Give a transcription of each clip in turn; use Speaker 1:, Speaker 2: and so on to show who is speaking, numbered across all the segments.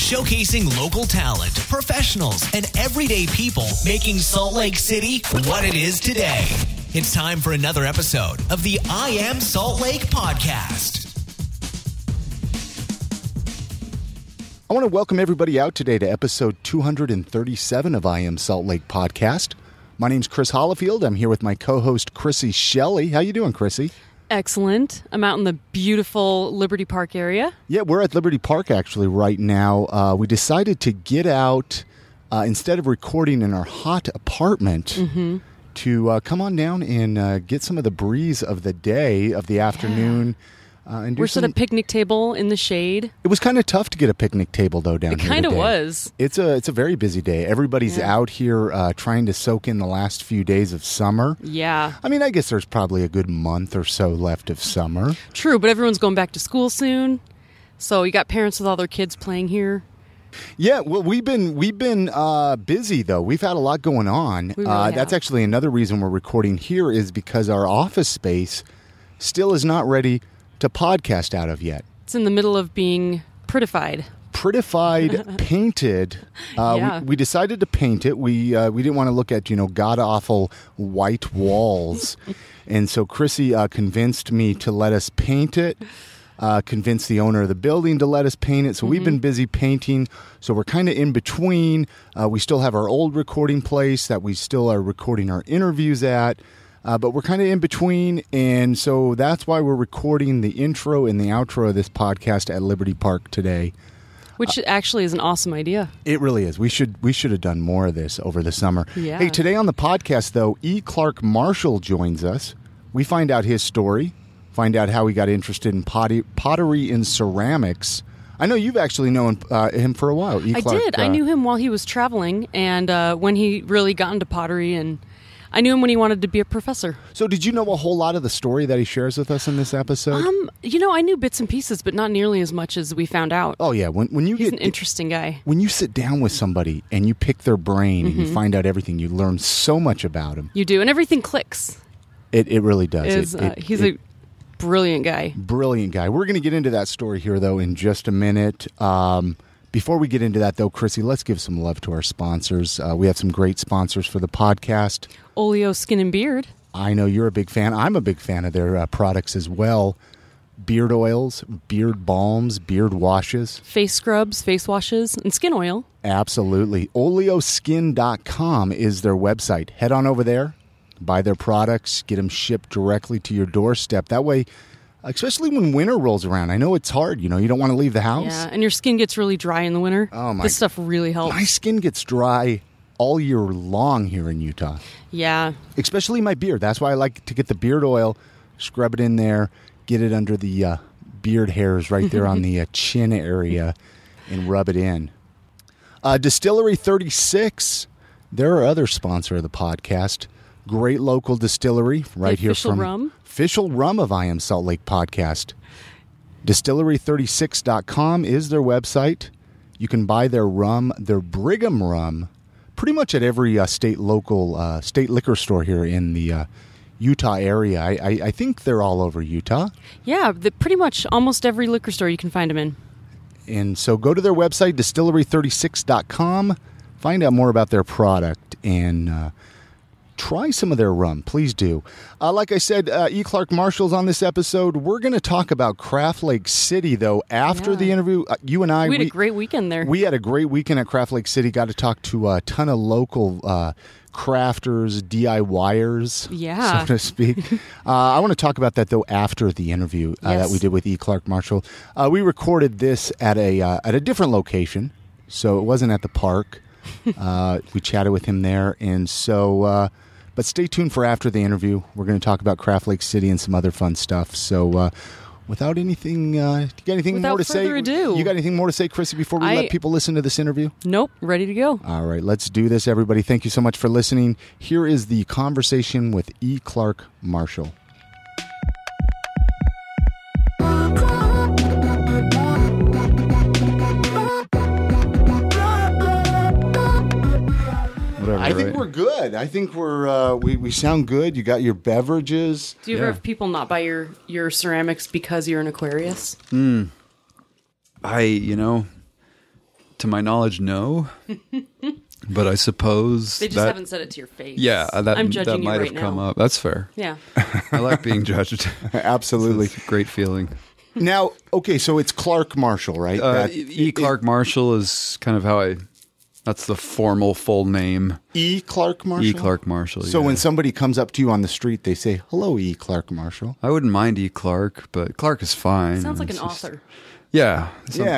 Speaker 1: Showcasing local talent, professionals, and everyday people making Salt Lake City what it is today. It's time for another episode of the I Am Salt Lake podcast.
Speaker 2: I want to welcome everybody out today to episode 237 of I Am Salt Lake podcast. My name's Chris Hollifield. I'm here with my co-host, Chrissy Shelley. How you doing, Chrissy?
Speaker 3: Excellent. I'm out in the beautiful Liberty Park area.
Speaker 2: Yeah, we're at Liberty Park actually right now. We decided to get out instead of recording in our hot apartment to come on down and get some of the breeze of the day, of the afternoon. And
Speaker 3: We're at a picnic table in the shade.
Speaker 2: It was kind of tough to get a picnic table, though, down here.
Speaker 3: It kind of was.
Speaker 2: It's a very busy day. Everybody's out here trying to soak in the last few days of summer.
Speaker 3: Yeah.
Speaker 2: I mean, I guess there's probably a good month or so left of summer.
Speaker 3: True, but everyone's going back to school soon. So you got parents with all their kids playing here.
Speaker 2: Yeah, well, we've been busy, though. We've had a lot going on.
Speaker 3: We really have.
Speaker 2: That's actually another reason we're recording here is because our office space still is not ready to podcast out of yet.
Speaker 3: It's in the middle of being prettified,
Speaker 2: painted. We decided to paint it. We didn't want to look at god awful white walls, and so Chrissy convinced me to let us paint it. Convinced the owner of the building to let us paint it. So we've been busy painting. So we're kind of in between. We still have our old recording place that we still are recording our interviews at. But we're kind of in between, and so that's why we're recording the intro and the outro of this podcast at Liberty Park today.
Speaker 3: Which actually is an awesome idea.
Speaker 2: It really is. We should have done more of this over the summer.
Speaker 3: Yeah.
Speaker 2: Hey, today on the podcast, though, E. Clark Marshall joins us. We find out his story, find out how he got interested in pottery and ceramics. I know you've actually known him for a while. E.
Speaker 3: I
Speaker 2: Clark,
Speaker 3: did. I knew him while he was traveling, and when he really got into pottery, and I knew him when he wanted to be a professor.
Speaker 2: So did you know a whole lot of the story that he shares with us in this episode?
Speaker 3: I knew bits and pieces, but not nearly as much as we found out.
Speaker 2: Oh, yeah. He's
Speaker 3: an interesting guy.
Speaker 2: When you sit down with somebody and you pick their brain and you find out everything, you learn so much about him.
Speaker 3: You do, and everything clicks.
Speaker 2: It really does.
Speaker 3: He's a brilliant guy.
Speaker 2: Brilliant guy. We're going to get into that story here, though, in just a minute. Before we get into that, though, Chrissy, let's give some love to our sponsors. We have some great sponsors for the podcast.
Speaker 3: Oleo Skin and Beard.
Speaker 2: I know you're a big fan. I'm a big fan of their products as well. Beard oils, beard balms, beard washes.
Speaker 3: Face scrubs, face washes, and skin oil.
Speaker 2: Absolutely. Oleoskin.com is their website. Head on over there, buy their products, get them shipped directly to your doorstep. That way, especially when winter rolls around. I know it's hard. You don't want to leave the house.
Speaker 3: Yeah, and your skin gets really dry in the winter.
Speaker 2: Oh, my.
Speaker 3: This stuff really helps.
Speaker 2: My skin gets dry all year long here in Utah.
Speaker 3: Yeah.
Speaker 2: Especially my beard. That's why I like to get the beard oil, scrub it in there, get it under the beard hairs right there on the chin area, and rub it in. Distillery 36, they're our other sponsor of the podcast. Great local distillery right here from Official Rum of I Am Salt Lake podcast. Distillery36.com is their website. You can buy their rum, their Brigham rum, pretty much at every state liquor store here in the Utah area. I think they're all over Utah.
Speaker 3: Yeah, pretty much almost every liquor store you can find them in.
Speaker 2: And so go to their website, distillery36.com, find out more about their product, and try some of their rum. Please do. Like I said, E. Clark Marshall's on this episode. We're going to talk about Craft Lake City, though, after the interview. You and I...
Speaker 3: We had a great weekend there.
Speaker 2: We had a great weekend at Craft Lake City. Got to talk to a ton of local crafters, DIYers, so to speak. I want to talk about that, though, after the interview that we did with E. Clark Marshall. We recorded this at a different location, so it wasn't at the park. We chatted with him there, and so... but stay tuned for after the interview. We're going to talk about Craft Lake City and some other fun stuff. So without anything, you got anything more to say?
Speaker 3: Without further ado.
Speaker 2: You got anything more to say, Chrissy, before we let people listen to this interview?
Speaker 3: Nope. Ready to go.
Speaker 2: All right. Let's do this, everybody. Thank you so much for listening. Here is the conversation with E. Clark Marshall. I think we're good. I think we sound good. You got your beverages.
Speaker 3: Do you ever have people not buy your ceramics because you're an Aquarius?
Speaker 4: To my knowledge, no. But I suppose
Speaker 3: they just haven't said it to your face.
Speaker 4: Yeah,
Speaker 3: I'm judging
Speaker 4: that might
Speaker 3: you
Speaker 4: have
Speaker 3: right
Speaker 4: come
Speaker 3: now.
Speaker 4: up. That's fair.
Speaker 3: Yeah.
Speaker 4: I like being judged.
Speaker 2: Absolutely.
Speaker 4: It's a great feeling.
Speaker 2: Now, okay, so it's Clark Marshall, right?
Speaker 4: Clark Marshall is kind of how that's the formal full name.
Speaker 2: E. Clark Marshall?
Speaker 4: E. Clark Marshall,
Speaker 2: So when somebody comes up to you on the street, they say, hello, E. Clark Marshall.
Speaker 4: I wouldn't mind E. Clark, but Clark is fine.
Speaker 3: Sounds like an author.
Speaker 4: Yeah.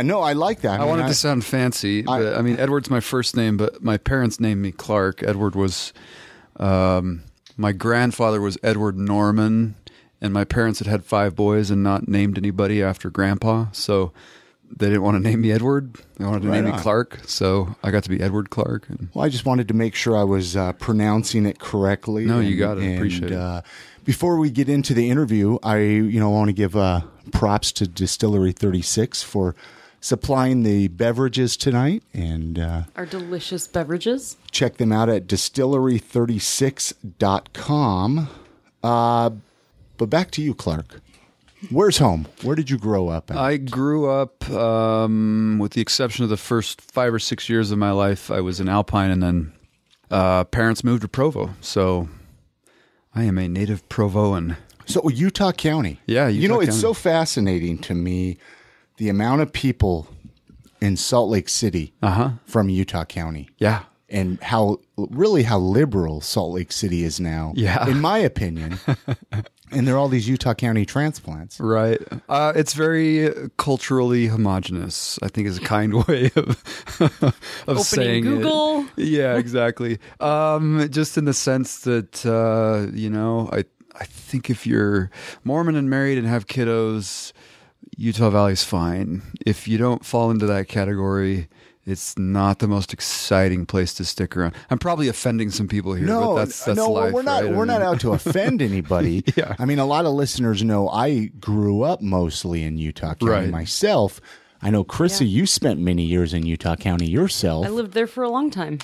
Speaker 2: No, I like that.
Speaker 4: I wanted to sound fancy. But, Edward's my first name, but my parents named me Clark. Edward was, my grandfather was Edward Norman, and my parents had 5 boys and not named anybody after Grandpa, so they didn't want to name me Edward. They wanted to name me Clark, so I got to be Edward Clark.
Speaker 2: Well, I just wanted to make sure I was pronouncing it correctly.
Speaker 4: No, you got it. Appreciate it.
Speaker 2: Before we get into the interview, I want to give props to Distillery 36 for supplying the beverages tonight. And
Speaker 3: our delicious beverages.
Speaker 2: Check them out at distillery36.com. But back to you, Clark. Where's home? Where did you grow up at?
Speaker 4: I grew up, with the exception of the first 5 or 6 years of my life, I was in Alpine, and then parents moved to Provo. So I am a native Provoan.
Speaker 2: So Utah County.
Speaker 4: Yeah, Utah
Speaker 2: It's
Speaker 4: County.
Speaker 2: so fascinating to me, the amount of people in Salt Lake City from Utah County.
Speaker 4: Yeah.
Speaker 2: And how liberal Salt Lake City is now, in my opinion. And there are all these Utah County transplants.
Speaker 4: Right. It's very culturally homogenous, I think is a kind way of saying
Speaker 3: Google.
Speaker 4: it. Yeah, exactly. Just in the sense that, I think if you're Mormon and married and have kiddos, Utah Valley's fine. If you don't fall into that category, it's not the most exciting place to stick around. I'm probably offending some people here, but that's life.
Speaker 2: We're not.
Speaker 4: Right?
Speaker 2: We're not out to offend anybody.
Speaker 4: Yeah.
Speaker 2: I mean, a lot of listeners know I grew up mostly in Utah County myself. I know, Chrissy, you spent many years in Utah County yourself.
Speaker 3: I lived there for a long time.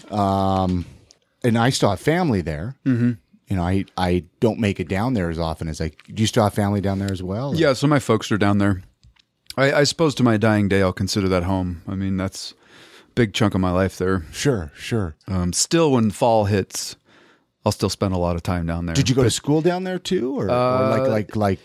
Speaker 2: And I still have family there.
Speaker 4: Mm-hmm.
Speaker 2: I don't make it down there as often as do you still have family down there as well? Or?
Speaker 4: Yeah, so my folks are down there. I suppose to my dying day, I'll consider that home. I mean, that's big chunk of my life there.
Speaker 2: Sure.
Speaker 4: Still, when fall hits, I'll still spend a lot of time down there.
Speaker 2: Did you go to school down there too, or what? Like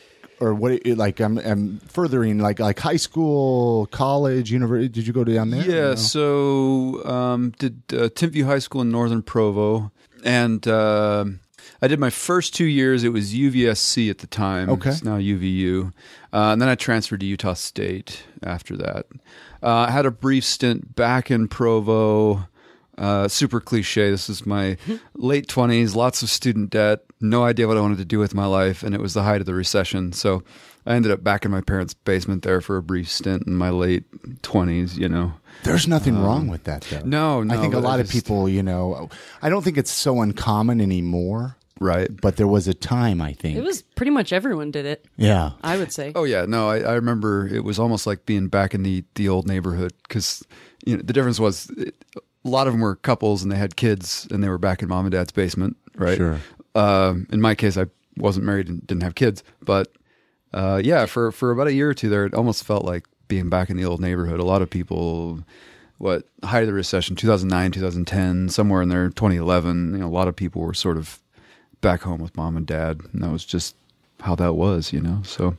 Speaker 2: I'm furthering like high school, college, university. Did you go down there?
Speaker 4: Yeah. So did Timpview High School in Northern Provo, and I did my first 2 years. It was UVSC at the time.
Speaker 2: Okay.
Speaker 4: It's now UVU. And then I transferred to Utah State after that. I had a brief stint back in Provo. Super cliche. This is my late 20s, lots of student debt, no idea what I wanted to do with my life, and it was the height of the recession. So I ended up back in my parents' basement there for a brief stint in my late 20s,
Speaker 2: There's nothing wrong with that, though.
Speaker 4: No.
Speaker 2: I think a lot of people, I don't think it's so uncommon anymore.
Speaker 4: Right.
Speaker 2: But there was a time, I think.
Speaker 3: It was pretty much everyone did it.
Speaker 2: Yeah.
Speaker 3: I would say.
Speaker 4: Oh, yeah. No, I remember it was almost like being back in the old neighborhood because the difference was a lot of them were couples and they had kids and they were back in mom and dad's basement, right?
Speaker 2: Sure.
Speaker 4: In my case, I wasn't married and didn't have kids. But for about a year or two there, it almost felt like being back in the old neighborhood. A lot of people, height of the recession, 2009, 2010, somewhere in there, 2011, a lot of people were sort of back home with mom and dad, and that was just how that was, so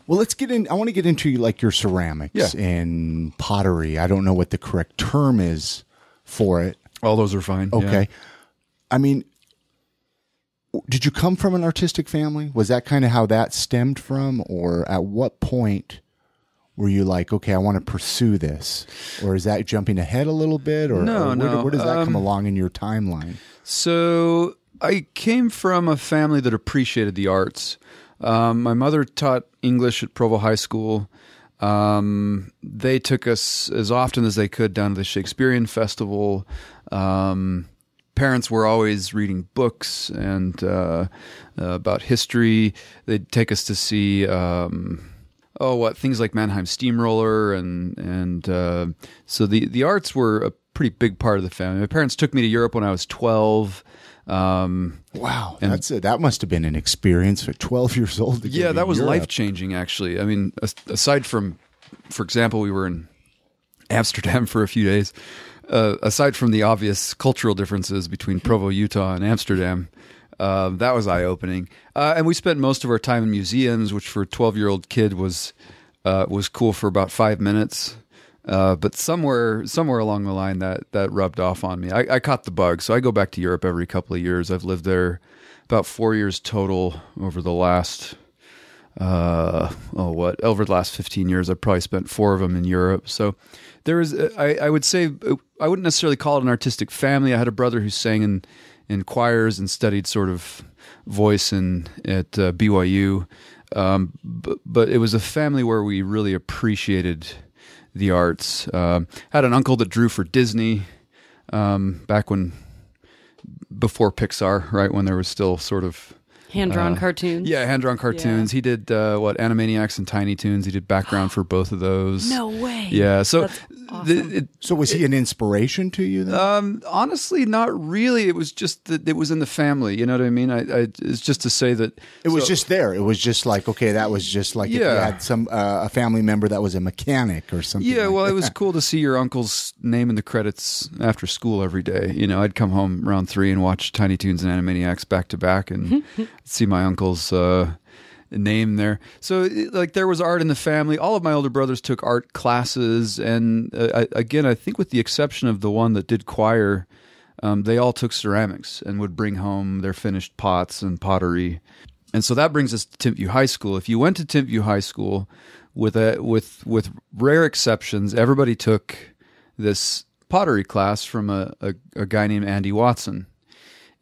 Speaker 2: well, let's get in. I want to get into like your ceramics and pottery. I don't know what the correct term is for it.
Speaker 4: All those are fine.
Speaker 2: Okay.
Speaker 4: Yeah.
Speaker 2: I mean, did you come from an artistic family? Was that kind of how that stemmed from, or at what point were you like, okay, I want to pursue this? Or is that jumping ahead a little bit, or where does that come along in your timeline?
Speaker 4: So I came from a family that appreciated the arts. My mother taught English at Provo High School. They took us as often as they could down to the Shakespearean Festival. Parents were always reading books and about history. They'd take us to see things like Mannheim Steamroller, and so the arts were a pretty big part of the family. My parents took me to Europe when I was 12.
Speaker 2: Wow, that must have been an experience at 12 years old.
Speaker 4: Yeah, that was life-changing, actually. I mean, aside from for example, we were in Amsterdam for a few days. Aside from the obvious cultural differences between Provo, Utah, and Amsterdam, that was eye-opening. And we spent most of our time in museums, which for a 12-year-old kid was cool for about 5 minutes. But somewhere along the line, that rubbed off on me. I caught the bug, so I go back to Europe every couple of years. I've lived there about 4 years total over the last over the last 15 years. I've probably spent 4 of them in Europe. So there is, I would say, I wouldn't necessarily call it an artistic family. I had a brother who sang in choirs and studied sort of voice at BYU. But it was a family where we really appreciated the arts. Had an uncle that drew for Disney back before Pixar, right, when there was still sort of
Speaker 3: hand-drawn cartoons.
Speaker 4: Yeah, hand-drawn cartoons. Yeah. He did Animaniacs and Tiny Toons. He did background for both of those.
Speaker 3: No way.
Speaker 4: Yeah, so
Speaker 3: that's awesome.
Speaker 2: So was he an inspiration to you then?
Speaker 4: Honestly, not really. It was just that it was in the family. You know what I mean? It's just to say that
Speaker 2: it was just there. It was just like, okay, that was just like if you had some a family member that was a mechanic or something.
Speaker 4: Yeah,
Speaker 2: like
Speaker 4: well,
Speaker 2: that.
Speaker 4: It was cool to see your uncle's name in the credits after school every day. You know, I'd come home around 3 and watch Tiny Toons and Animaniacs back to back and see my uncle's name there. So there was art in the family. All of my older brothers took art classes, and again, I think with the exception of the one that did choir, they all took ceramics and would bring home their finished pots and pottery. And so that brings us to Timpview High School. If you went to Timpview High School, with rare exceptions, everybody took this pottery class from a guy named Andy Watson.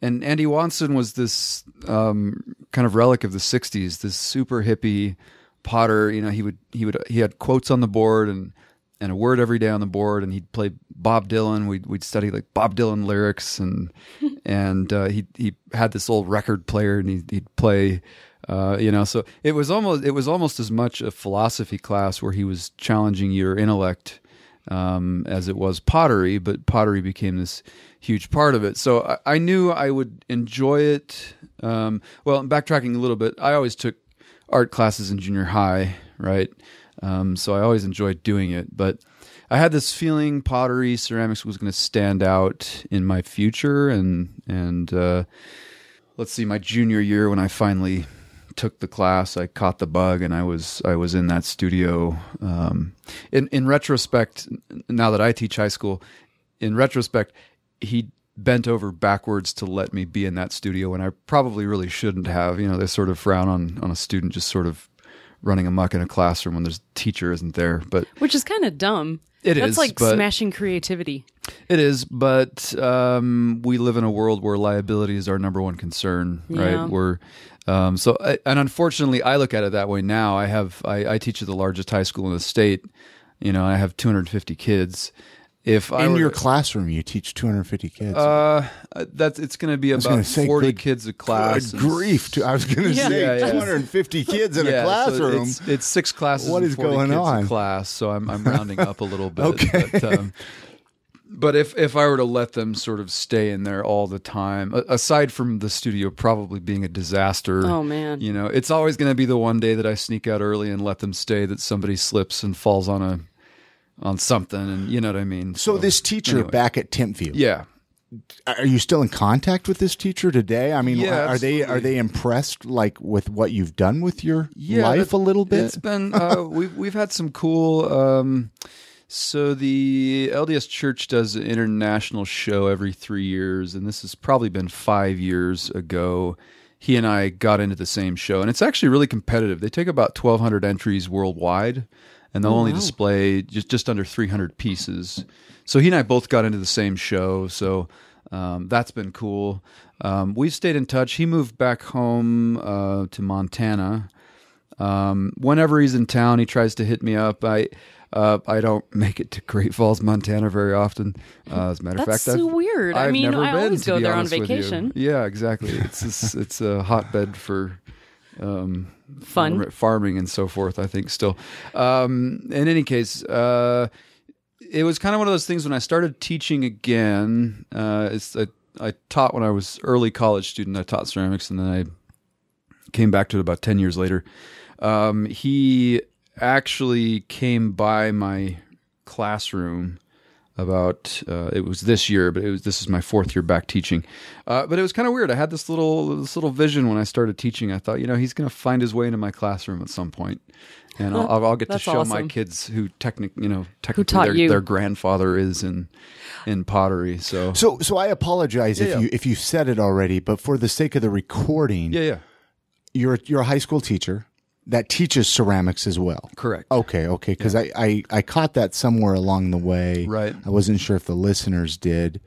Speaker 4: And Andy Watson was this kind of relic of the '60s, this super hippie potter. You know, he had quotes on the board and a word every day on the board, and he'd play Bob Dylan. We'd study like Bob Dylan lyrics, and he had this old record player, and he'd play. So it was almost as much a philosophy class where he was challenging your intellect as it was pottery, but pottery became this huge part of it. So I knew I would enjoy it. Well, backtracking a little bit, I always took art classes in junior high, right? So I always enjoyed doing it, but I had this feeling pottery, ceramics was going to stand out in my future. And let's see, my junior year when I finally took the class, I caught the bug, and I was in that studio. In retrospect, now that I teach high school, in retrospect, he bent over backwards to let me be in that studio when I probably really shouldn't have. You know, they sort of frown on a student just sort of running amok in a classroom when there's teacher isn't there. But
Speaker 3: which is kind of dumb.
Speaker 4: That's
Speaker 3: like smashing creativity.
Speaker 4: It is, but we live in a world where liability is our number one concern, right? We're and unfortunately, I look at it that way now. I teach at the largest high school in the state. You know, I have 250 kids. In
Speaker 2: your classroom, you teach 250 kids.
Speaker 4: It's going to be about 40 kids a class.
Speaker 2: Good grief! I was going to say 250 kids in a classroom.
Speaker 4: So it's 6 classes.
Speaker 2: What is
Speaker 4: 40
Speaker 2: going
Speaker 4: kids
Speaker 2: on?
Speaker 4: A class, so I'm rounding up a little bit.
Speaker 2: Okay.
Speaker 4: But if I were to let them sort of stay in there all the time, aside from the studio probably being a disaster,
Speaker 3: oh man,
Speaker 4: you know, it's always going to be the one day that I sneak out early and let them stay that somebody slips and falls on something, and you know what I mean.
Speaker 2: So this teacher back at Timpview,
Speaker 4: yeah,
Speaker 2: are you still in contact with this teacher today? I mean,
Speaker 4: yeah,
Speaker 2: are they impressed like with what you've done with your life a little bit?
Speaker 4: It's been we've had some cool. So the LDS Church does an international show every 3 years, and this has probably been 5 years ago. He and I got into the same show, and it's actually really competitive. They take about 1,200 entries worldwide, and they'll only display just under 300 pieces. So he and I both got into the same show, so that's been cool. We've stayed in touch. He moved back home to Montana. Whenever he's in town, he tries to hit me up. I don't make it to Great Falls, Montana very often. As a matter of fact,
Speaker 3: that's so weird.
Speaker 4: I've never been,
Speaker 3: always go there on
Speaker 4: with you.
Speaker 3: vacation.
Speaker 4: Yeah, exactly. It's a hotbed for
Speaker 3: fun
Speaker 4: farming and so forth, I think still. In any case, it was kind of one of those things when I started teaching again. I taught when I was early college student. I taught ceramics, and then I came back to it about 10 years later. He actually came by my classroom about it was this year, but this is my 4th year back teaching. But it was kind of weird. I had this little vision when I started teaching. I thought, he's going to find his way into my classroom at some point, and I'll get to show
Speaker 3: awesome.
Speaker 4: my kids who technically
Speaker 3: taught you.
Speaker 4: their grandfather is in pottery. So
Speaker 2: I apologize if you said it already, but for the sake of the recording, you're a high school teacher that teaches ceramics as well.
Speaker 4: Correct.
Speaker 2: Okay. Because I caught that somewhere along the way.
Speaker 4: Right.
Speaker 2: I wasn't sure if the listeners did,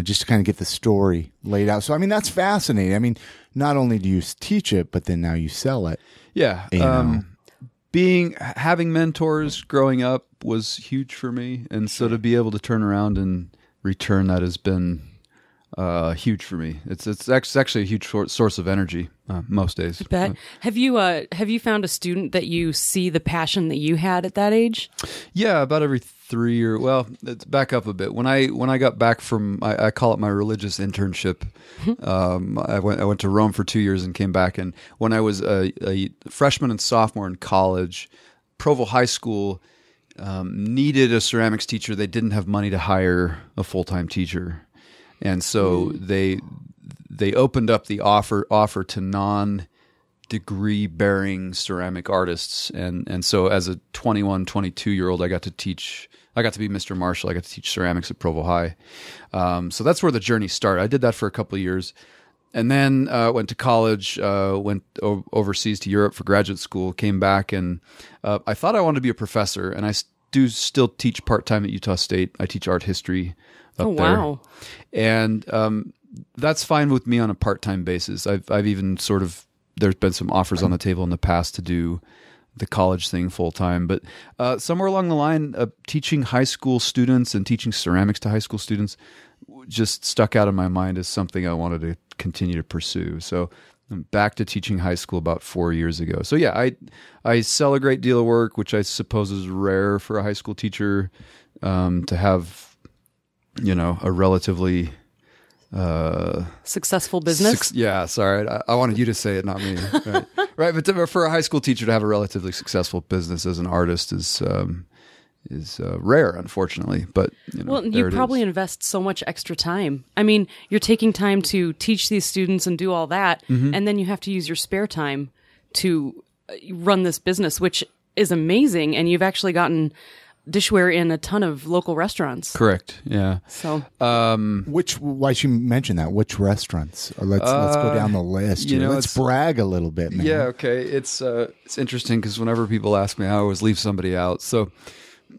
Speaker 2: just to kind of get the story laid out. So, that's fascinating. Not only do you teach it, but then now you sell it.
Speaker 4: Yeah. Having mentors growing up was huge for me. And so to be able to turn around and return that has been huge for me. It's actually a huge source of energy most days.
Speaker 3: I bet. Have you found a student that you see the passion that you had at that age?
Speaker 4: Yeah, about every 3 years. Well, let's back up a bit. When I got back from, I call it my religious internship. I went to Rome for 2 years and came back. And when I was a freshman and sophomore in college, Provo High School needed a ceramics teacher. They didn't have money to hire a full-time teacher. And so they opened up the offer to non-degree bearing ceramic artists. And so as a 21, 22-year-old, I got to be Mr. Marshall. I got to teach ceramics at Provo High. So that's where the journey started. I did that for a couple of years. And then went to college, went overseas to Europe for graduate school, came back, and I thought I wanted to be a professor. And I do still teach part-time at Utah State. I teach art history up there. Wow. And that's fine with me on a part-time basis. I've even there's been some offers on the table in the past to do the college thing full-time. But somewhere along the line, teaching high school students and teaching ceramics to high school students just stuck out in my mind as something I wanted to continue to pursue. So I'm back to teaching high school about 4 years ago. So yeah, I sell a great deal of work, which I suppose is rare for a high school teacher to have, a relatively
Speaker 3: successful business.
Speaker 4: Sorry, I wanted you to say it, not me. Right, but for a high school teacher to have a relatively successful business as an artist is rare, unfortunately. But
Speaker 3: you probably invest so much extra time. You're taking time to teach these students and do all that, and then you have to use your spare time to run this business, which is amazing. And you've actually gotten dishware in a ton of local restaurants.
Speaker 4: Correct. Yeah.
Speaker 3: So,
Speaker 2: why should you mention that? Which restaurants? Let's go down the list. Let's brag a a bit, man.
Speaker 4: Yeah. Okay. It's interesting because whenever people ask me, I always leave somebody out. So,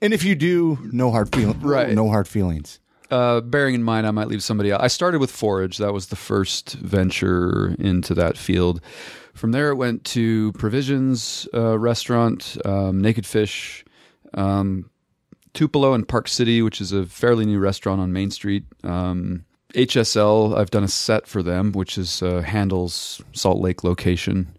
Speaker 2: and if you do, no hard feelings.
Speaker 4: Right.
Speaker 2: No hard feelings.
Speaker 4: Bearing in mind, I might leave somebody out. I started with Forage. That was the first venture into that field. From there, it went to Provisions restaurant, Naked Fish, Tupelo in Park City, which is a fairly new restaurant on Main Street. HSL, I've done a set for them, which is Handel's Salt Lake location.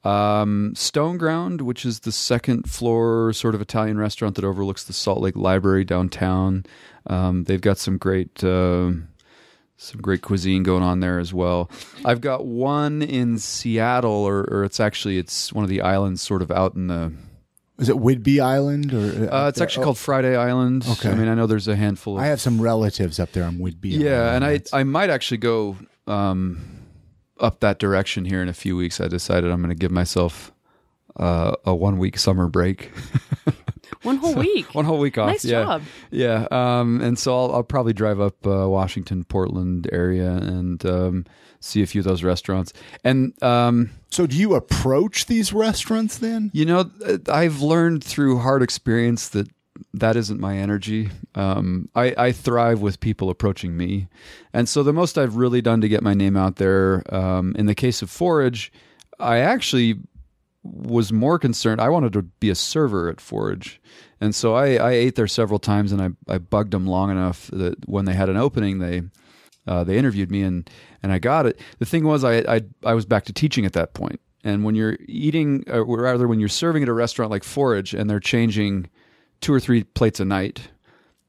Speaker 4: Stone Ground, which is the second floor sort of Italian restaurant that overlooks the Salt Lake Library downtown. They've got some great cuisine going on there as well. I've got one in Seattle, or it's one of the islands sort of out in the...
Speaker 2: Is it Whidbey Island? Or
Speaker 4: it's actually called Friday Island.
Speaker 2: Okay.
Speaker 4: I know there's a handful of...
Speaker 2: I have some relatives up there on Whidbey Island.
Speaker 4: Yeah, and I might actually go up that direction here in a few weeks. I decided I'm going to give myself a 1 week summer break.
Speaker 3: One whole week?
Speaker 4: One whole week off.
Speaker 3: Nice job.
Speaker 4: Yeah. And so I'll probably drive up Washington, Portland area and see a few of those restaurants. And
Speaker 2: so do you approach these restaurants then?
Speaker 4: I've learned through hard experience that isn't my energy. I thrive with people approaching me. And so the most I've really done to get my name out there, in the case of Forage, I actually was more concerned. I wanted to be a server at Forage. And so I ate there several times, and I bugged them long enough that when they had an opening, they interviewed me, and I got it. The thing was, I was back to teaching at that point. And when you're eating, or rather when you're serving at a restaurant like Forage, and they're changing 2 or 3 plates a night,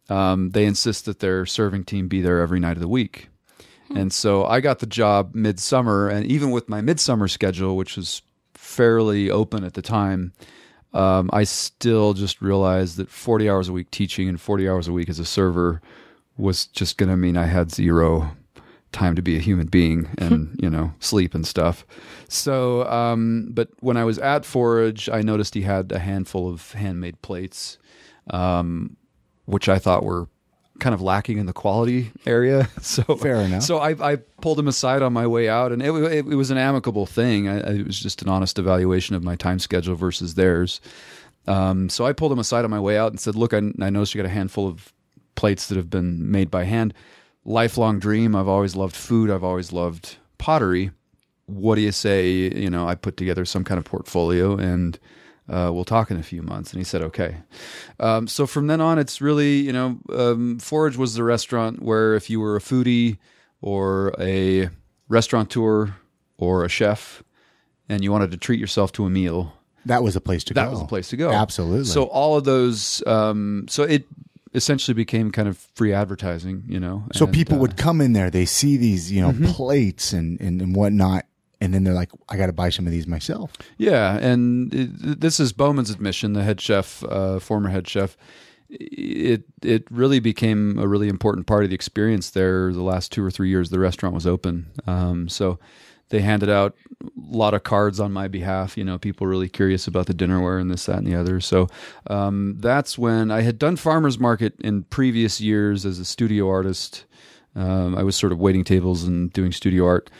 Speaker 4: they insist that their serving team be there every night of the week. And so I got the job midsummer, and even with my midsummer schedule, which was fairly open at the time, I still just realized that 40 hours a week teaching and 40 hours a week as a server was just going to mean I had zero time to be a human being and, sleep and stuff. So, but when I was at Forage, I noticed he had a handful of handmade plates, which I thought were kind of lacking in the quality area. So
Speaker 2: fair enough.
Speaker 4: So I pulled him aside on my way out, and it was an amicable thing. It was just an honest evaluation of my time schedule versus theirs. So I pulled him aside on my way out and said, look, I noticed you got a handful of plates that have been made by hand. Lifelong dream. I've always loved food. I've always loved pottery. What do you say? I put together some kind of portfolio, and we'll talk in a few months. And he said, okay. So from then on, it's really, Forage was the restaurant where if you were a foodie or a restaurateur or a chef and you wanted to treat yourself to a meal,
Speaker 2: that was a place to go.
Speaker 4: That was a place to go.
Speaker 2: Absolutely.
Speaker 4: So all of those, so it essentially became kind of free advertising,
Speaker 2: So people would come in there, they see these, plates and whatnot, and then they're like, I got to buy some of these myself.
Speaker 4: Yeah, and this is Bowman's admission, the head chef, former head chef. It really became a really important part of the experience there the last 2 or 3 years the restaurant was open. So they handed out a lot of cards on my behalf, people really curious about the dinnerware and this, that, and the other. So that's when I had done farmers market in previous years as a studio artist. I was sort of waiting tables and doing studio art.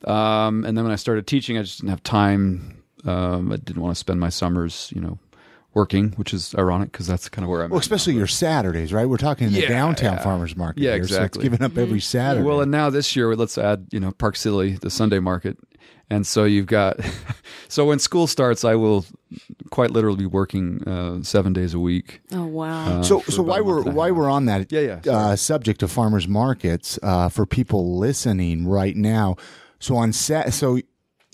Speaker 4: And then when I started teaching, I just didn't have time. I didn't want to spend my summers, working, which is ironic because that's kind of where I'm
Speaker 2: at. Well, especially your Saturdays, right? We're talking the downtown farmers market.
Speaker 4: Yeah,
Speaker 2: here,
Speaker 4: exactly.
Speaker 2: So it's giving up every Saturday.
Speaker 4: Well, and now this year, let's add, Park City, the Sunday market. And so you've got, so when school starts, I will quite literally be working 7 days a week.
Speaker 3: Oh, wow.
Speaker 2: So why we're on that subject of farmers markets, for people listening right now. So so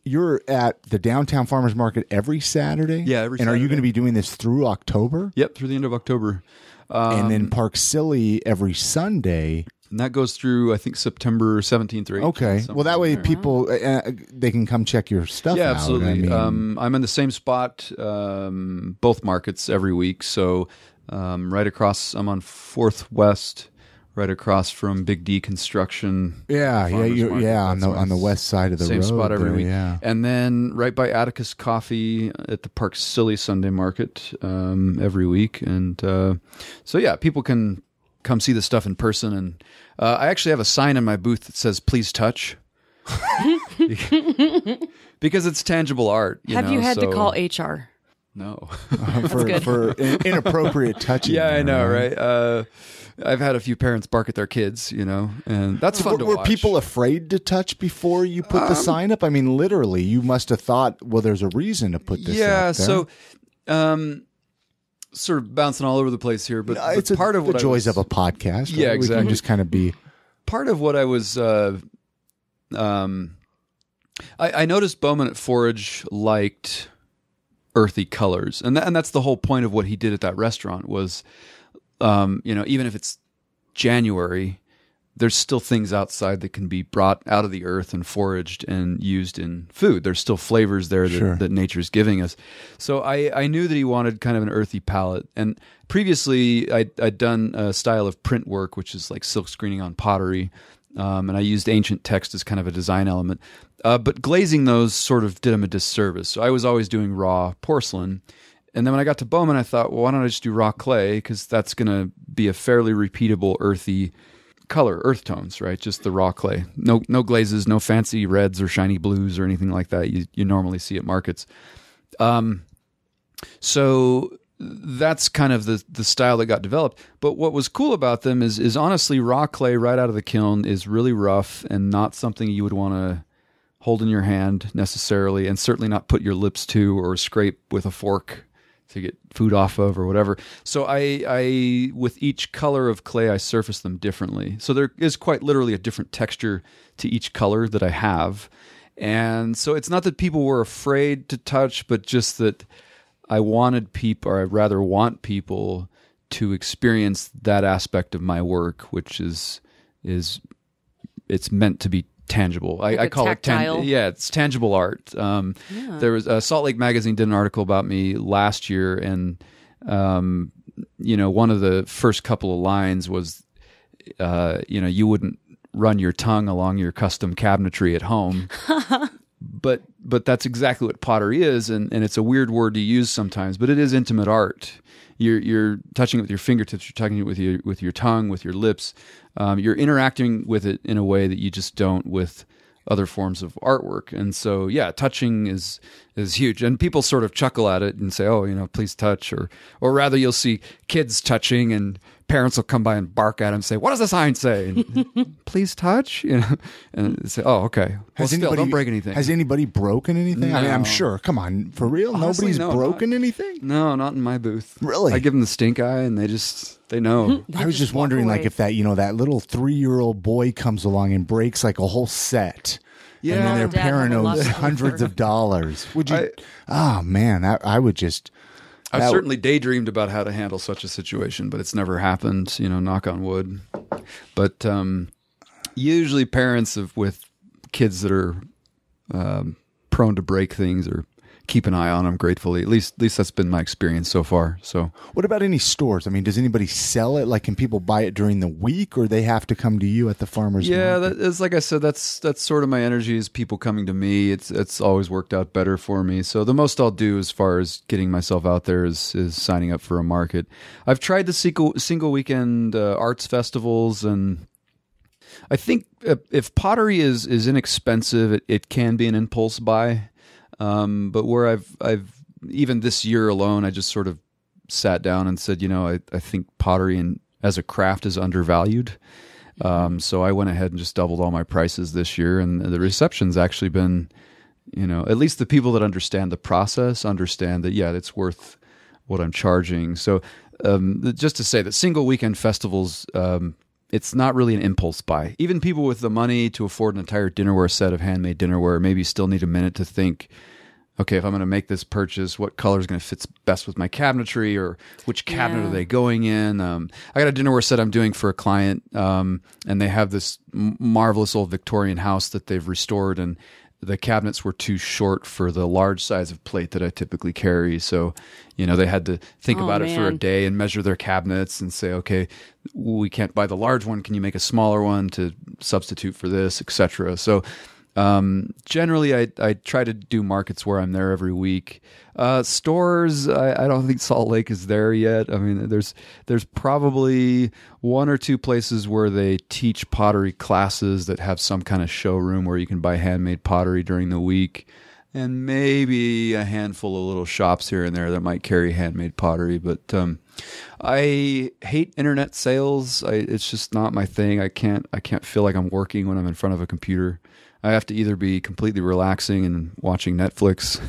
Speaker 2: you're at the downtown farmers market every Saturday?
Speaker 4: Yeah, every Saturday.
Speaker 2: And are you going to be doing this through October?
Speaker 4: Yep, through the end of October.
Speaker 2: And then Park City every Sunday.
Speaker 4: And that goes through, I think, September 17th or 18th.
Speaker 2: Okay. Well, that way people, they can come check your stuff out.
Speaker 4: Yeah, absolutely.
Speaker 2: I mean,
Speaker 4: I'm in the same spot, both markets every week. So right across, I'm on 4th West, right across from Big D Construction.
Speaker 2: On the west side of the
Speaker 4: same
Speaker 2: road.
Speaker 4: Same spot every week.
Speaker 2: Yeah.
Speaker 4: And then right by Atticus Coffee at the Park City Sunday Market every week. And people can come see the stuff in person. And I actually have a sign in my booth that says, please touch. Because it's tangible art.
Speaker 3: Have you had to call HR?
Speaker 4: No.
Speaker 2: for inappropriate touching.
Speaker 4: Yeah, I know, right? I've had a few parents bark at their kids, and that's fun to watch.
Speaker 2: Were people afraid to touch before you put the sign up? I mean, literally, you must have thought, well, there's a reason to put this up there.
Speaker 4: Yeah, so sort of bouncing all over the place here, but
Speaker 2: it's
Speaker 4: part of what
Speaker 2: the joys of a podcast.
Speaker 4: Yeah, exactly.
Speaker 2: We can just kind of be...
Speaker 4: Part of what I was... I noticed Bowman at Forage liked earthy colors, and that's the whole point of what he did at that restaurant was... even if it's January, there's still things outside that can be brought out of the earth and foraged and used in food. There's still flavors there that nature's giving us. So I knew that he wanted kind of an earthy palette. And previously I'd done a style of print work, which is like silk screening on pottery. And I used ancient text as kind of a design element. But glazing those sort of did him a disservice. So I was always doing raw porcelain. And then when I got to Bowman, I thought, well, why don't I just do raw clay? Because that's going to be a fairly repeatable, earthy color, earth tones, right? Just the raw clay. No glazes, no fancy reds or shiny blues or anything like that you normally see at markets. So that's kind of the style that got developed. But what was cool about them is honestly, raw clay right out of the kiln is really rough and not something you would want to hold in your hand necessarily, and certainly not put your lips to or scrape with a fork to get food off of or whatever. So I with each color of clay, I surface them differently. So there is quite literally a different texture to each color that I have. And so it's not that people were afraid to touch, but just that I wanted people, or I rather want people to experience that aspect of my work, which is it's meant to be tangible.
Speaker 3: Like
Speaker 4: I call
Speaker 3: tactile.
Speaker 4: it it's tangible art. There was Salt Lake Magazine did an article about me last year, and one of the first couple of lines was, you wouldn't run your tongue along your custom cabinetry at home. But that's exactly what pottery is, and it's a weird word to use sometimes, but it is intimate art. You're touching it with your fingertips, you're touching it with your tongue, with your lips. You're interacting with it in a way that you just don't with other forms of artwork. And so, touching is huge. And people sort of chuckle at it and say, oh, please touch. Or rather, you'll see kids touching and parents will come by and bark at them and say, what does the sign say? And, please touch. And say, oh, okay. Well, still, don't break anything.
Speaker 2: Has anybody broken anything?
Speaker 4: No.
Speaker 2: I mean, I'm sure. Come on. For real?
Speaker 4: Honestly,
Speaker 2: Nobody's broken anything?
Speaker 4: No, not in my booth.
Speaker 2: Really?
Speaker 4: I give them the stink eye and they know.
Speaker 2: I was just wondering, like, if that little 3-year-old boy comes along and breaks like a whole set.
Speaker 4: Yeah.
Speaker 2: And then they're
Speaker 3: Dad had a lot
Speaker 2: paranoid
Speaker 3: of
Speaker 2: hundreds of dollars. Would you? Oh, man. I would just.
Speaker 4: I've certainly daydreamed about how to handle such a situation, but it's never happened, knock on wood. But usually parents with kids that are prone to break things or keep an eye on them gratefully. At least that's been my experience so far. So,
Speaker 2: what about any stores? I mean, does anybody sell it? Like, can people buy it during the week, or they have to come to you at the farmer's market?
Speaker 4: It's like I said, that's sort of my energy is people coming to me. It's always worked out better for me. So the most I'll do as far as getting myself out there is signing up for a market. I've tried the single weekend arts festivals, and I think if pottery is inexpensive, it can be an impulse buy. But where I've even this year alone, I just sort of sat down and said, I think pottery as a craft is undervalued. So I went ahead and just doubled all my prices this year, and the reception's actually been, at least the people that understand the process understand that, it's worth what I'm charging. So just to say that single weekend festivals, it's not really an impulse buy. Even people with the money to afford an entire dinnerware set of handmade dinnerware maybe still need a minute to think, okay, if I'm going to make this purchase, what color is going to fit best with my cabinetry, or which cabinet are they going in? I got a dinnerware set I'm doing for a client, and they have this marvelous old Victorian house that they've restored, and the cabinets were too short for the large size of plate that I typically carry. So, they had to think about it for a day and measure their cabinets and say, okay, we can't buy the large one. Can you make a smaller one to substitute for this, etc.? So, generally I try to do markets where I'm there every week. Stores, I don't think Salt Lake is there yet. I mean, there's probably 1 or 2 places where they teach pottery classes that have some kind of showroom where you can buy handmade pottery during the week, and maybe a handful of little shops here and there that might carry handmade pottery. But I hate internet sales. It's just not my thing. I can't feel like I'm working when I'm in front of a computer. I have to either be completely relaxing and watching Netflix,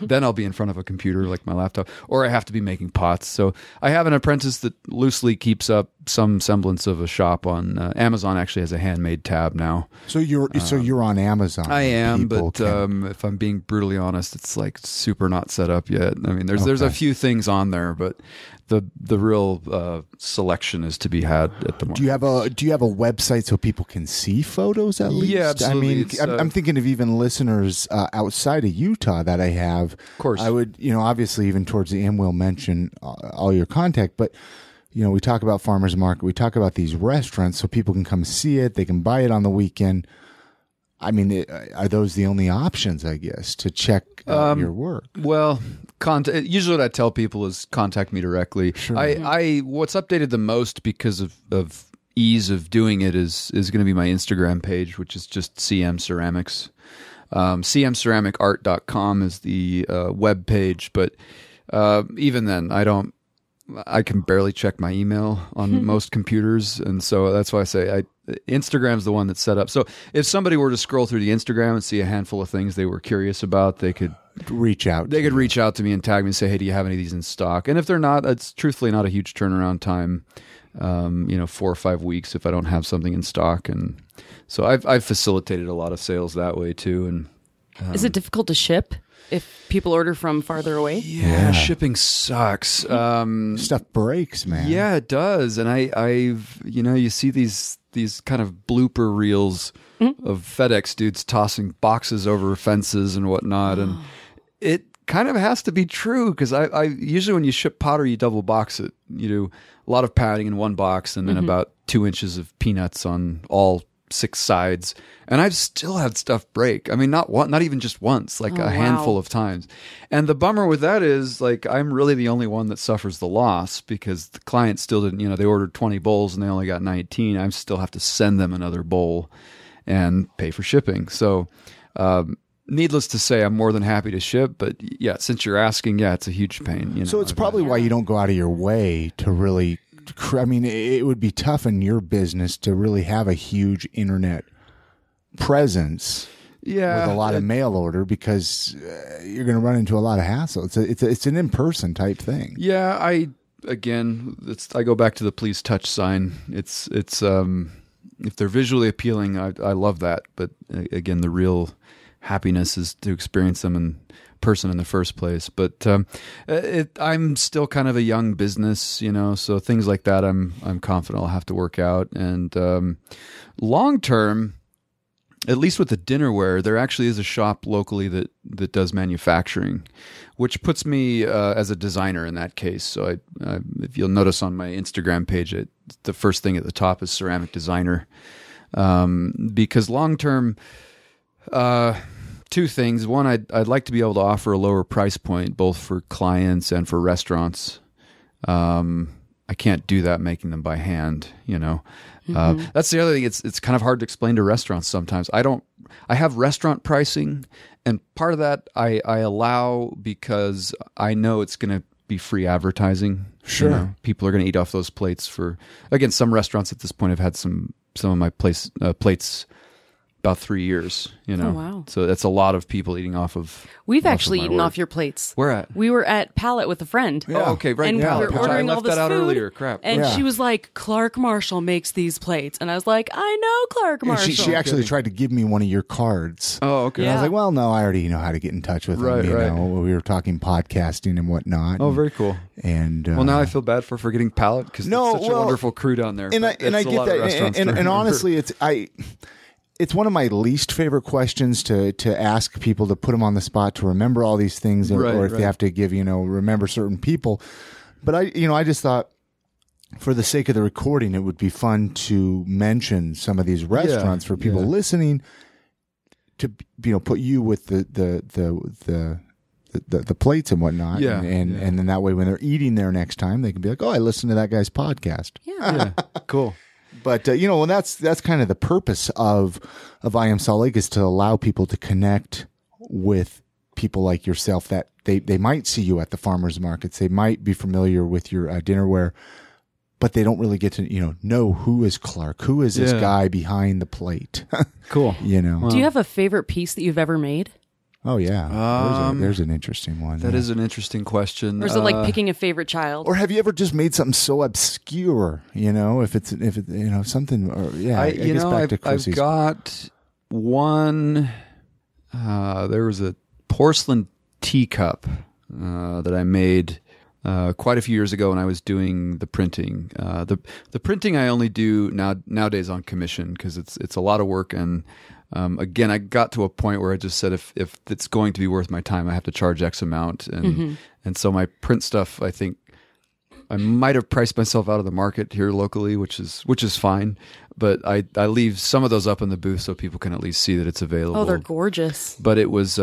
Speaker 4: then I'll be in front of a computer like my laptop, or I have to be making pots. So I have an apprentice that loosely keeps up some semblance of a shop on Amazon. Actually has a handmade tab now.
Speaker 2: So you're on Amazon.
Speaker 4: I am, but if I'm being brutally honest, it's like super not set up yet. I mean, there's a few things on there, but the real selection is to be had at the moment.
Speaker 2: Do you have a website so people can see photos at least?
Speaker 4: Yeah, absolutely.
Speaker 2: I mean, I'm thinking of even listeners outside of Utah that I have.
Speaker 4: Of course.
Speaker 2: I would, obviously even towards the end we'll mention all your contact, but we talk about farmers market, we talk about these restaurants so people can come see it, they can buy it on the weekend. I mean, are those the only options, I guess, to check your work? Well,
Speaker 4: usually what I tell people is contact me directly.
Speaker 2: Sure.
Speaker 4: What's updated the most because of ease of doing it is going to be my Instagram page, which is just CM Ceramics. CMCeramicArt.com is the web page, but even then, I can barely check my email on most computers, and so that's why I say Instagram's the one that's set up. So if somebody were to scroll through the Instagram and see a handful of things they were curious about, they could
Speaker 2: reach out.
Speaker 4: They could reach out to me and tag me and say, "Hey, do you have any of these in stock?" And if they're not, it's truthfully not a huge turnaround time. 4 or 5 weeks if I don't have something in stock, and so I've facilitated a lot of sales that way too. And
Speaker 3: is it difficult to ship if people order from farther away?
Speaker 4: Yeah, shipping sucks.
Speaker 2: Stuff breaks, man.
Speaker 4: Yeah, it does. And I've you see these these kind of blooper reels of FedEx dudes tossing boxes over fences and whatnot, and it kind of has to be true because I usually when you ship pottery, you double box it. You do a lot of padding in one box, and then about 2 inches of peanuts on all 6 sides. And I've still had stuff break. I mean, not even just once, like a handful of times. And the bummer with that is, like, I'm really the only one that suffers the loss because the client still didn't. They ordered 20 bowls and they only got 19. I still have to send them another bowl and pay for shipping. So, needless to say, I'm more than happy to ship, but yeah, since you're asking, it's a huge pain.
Speaker 2: So it's probably why you don't go out of your way to really, I mean, it would be tough in your business to really have a huge internet presence with a lot of mail order because you're going to run into a lot of hassle. It's an in-person type thing.
Speaker 4: Yeah, I go back to the please touch sign. It's if they're visually appealing, I love that. But again, the real happiness is to experience them in person in the first place. But I'm still kind of a young business, so things like that I'm confident I'll have to work out. And long term, at least with the dinnerware, there actually is a shop locally that does manufacturing, which puts me as a designer in that case. So if you'll notice on my Instagram page, the first thing at the top is ceramic designer, because long term, 2 things. One, I'd like to be able to offer a lower price point, both for clients and for restaurants. I can't do that making them by hand, That's the other thing. It's kind of hard to explain to restaurants sometimes. I have restaurant pricing, and part of that I allow because I know it's going to be free advertising.
Speaker 2: Sure.
Speaker 4: People are going to eat off those plates again, some restaurants at this point have had some of my plates about 3 years,
Speaker 3: Oh, wow.
Speaker 4: So that's a lot of people eating off of.
Speaker 3: We've actually eaten off your plates.
Speaker 4: Where at?
Speaker 3: We were at Palette with a friend.
Speaker 2: Yeah.
Speaker 4: Oh, okay, right.
Speaker 3: And we were ordering
Speaker 4: I
Speaker 3: all
Speaker 4: left
Speaker 3: this
Speaker 4: that out
Speaker 3: food,
Speaker 4: earlier. Crap.
Speaker 3: And she was like, Clark Marshall makes these plates. And I was like, I know Clark
Speaker 2: And
Speaker 3: Marshall.
Speaker 2: she actually tried to give me one of your cards.
Speaker 4: Oh, okay.
Speaker 2: And I was like, well, no, I already know how to get in touch with
Speaker 4: Right,
Speaker 2: them.
Speaker 4: right.
Speaker 2: We were talking podcasting and whatnot.
Speaker 4: Oh, very cool.
Speaker 2: And
Speaker 4: well, now I feel bad for forgetting Palette because it's such a wonderful crew down there.
Speaker 2: And I get that. And honestly, it's one of my least favorite questions to ask people, to put them on the spot to remember all these things, or if they have to give, remember certain people. But I just thought, for the sake of the recording, it would be fun to mention some of these restaurants for people listening to, put you with the plates and whatnot. And then that way, when they're eating there next time, they can be like, oh, I listened to that guy's podcast.
Speaker 3: Yeah.
Speaker 4: Cool.
Speaker 2: But and that's kind of the purpose of I Am Salt Lake, is to allow people to connect with people like yourself that they might see you at the farmers markets, they might be familiar with your dinnerware, but they don't really get to know who is Clark, who is this guy behind the plate.
Speaker 4: Cool.
Speaker 3: Do you have a favorite piece that you've ever made?
Speaker 2: Oh yeah, there's an interesting one.
Speaker 4: That is an interesting question.
Speaker 3: Or is it like picking a favorite child?
Speaker 2: Or have you ever just made something so obscure? If it's something. Or I guess back to Chrissy's.
Speaker 4: I've got one. There was a porcelain teacup that I made quite a few years ago when I was doing the printing. The printing I only do nowadays on commission because it's a lot of work. And again, I got to a point where I just said, if it's going to be worth my time, I have to charge X amount. And so my print stuff, I think I might have priced myself out of the market here locally, which is fine. But I leave some of those up in the booth so people can at least see that it's available.
Speaker 3: Oh, they're gorgeous.
Speaker 4: But it was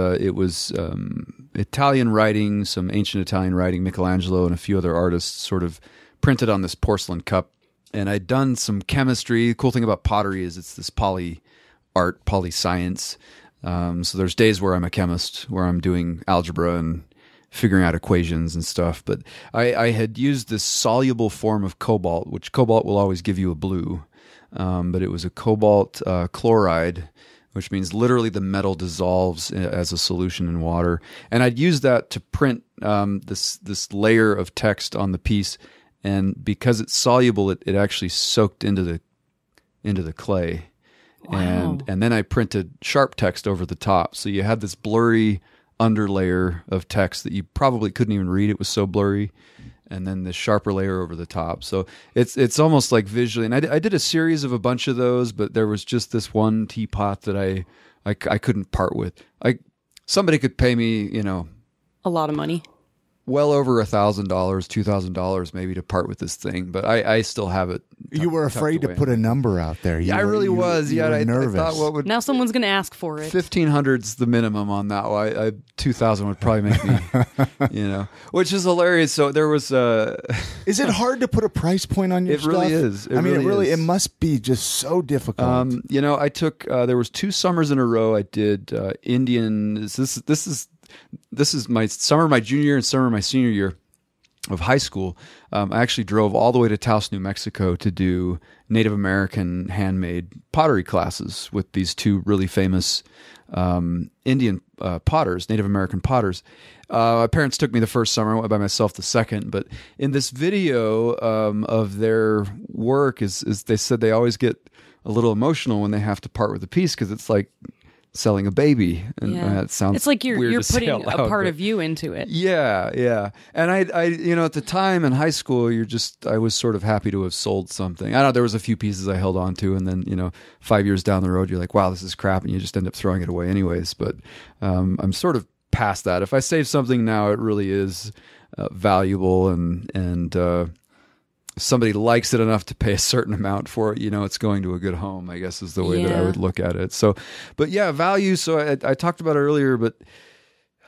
Speaker 4: Italian writing, some ancient Italian writing, Michelangelo and a few other artists sort of printed on this porcelain cup. And I'd done some chemistry. The cool thing about pottery is it's this poly art, poly science. So there's days where I'm a chemist, where I'm doing algebra and figuring out equations and stuff. But I had used this soluble form of cobalt, which cobalt will always give you a blue. But it was a cobalt chloride, which means literally the metal dissolves as a solution in water. And I'd used that to print this layer of text on the piece. And because it's soluble, it actually soaked into the clay.
Speaker 3: Wow.
Speaker 4: And then I printed sharp text over the top. So you had this blurry underlayer of text that you probably couldn't even read. It was so blurry. and then the sharper layer over the top. So it's almost like visually. And I did a series of a bunch of those, but there was just this one teapot that I couldn't part with. Somebody could pay me,
Speaker 3: a lot of money.
Speaker 4: Well over $1,000, $2,000 maybe to part with this thing, but I still have it.
Speaker 2: You were afraid to put a number out there.
Speaker 4: I really was. Yeah, I thought
Speaker 3: now someone's going to ask for it.
Speaker 4: 1,500's the minimum on that one. 2,000 would probably make me, which is hilarious. So there was.
Speaker 2: Is it hard to put a price point on your stuff?
Speaker 4: It really is.
Speaker 2: It must be just so difficult.
Speaker 4: I took. There was 2 summers in a row. I did Indian. This is my summer, my junior year, and summer, my senior year of high school. I actually drove all the way to Taos, New Mexico to do Native American handmade pottery classes with these 2 really famous Indian potters, Native American potters. My parents took me the first summer. I went by myself the second. But in this video of their work, is they said they always get a little emotional when they have to part with a piece because it's like selling a baby, and that sounds
Speaker 3: it's like you're putting
Speaker 4: a
Speaker 3: part of you into it.
Speaker 4: Yeah. And I at the time in high school, I was sort of happy to have sold something. I don't know, there was a few pieces I held on to, and then 5 years down the road, you're like, wow, this is crap, and you just end up throwing it away anyways. But I'm sort of past that. If I save something now, it really is valuable, and somebody likes it enough to pay a certain amount for it, it's going to a good home, I guess is the way that I would look at it. So, but yeah, value. So I talked about it earlier, but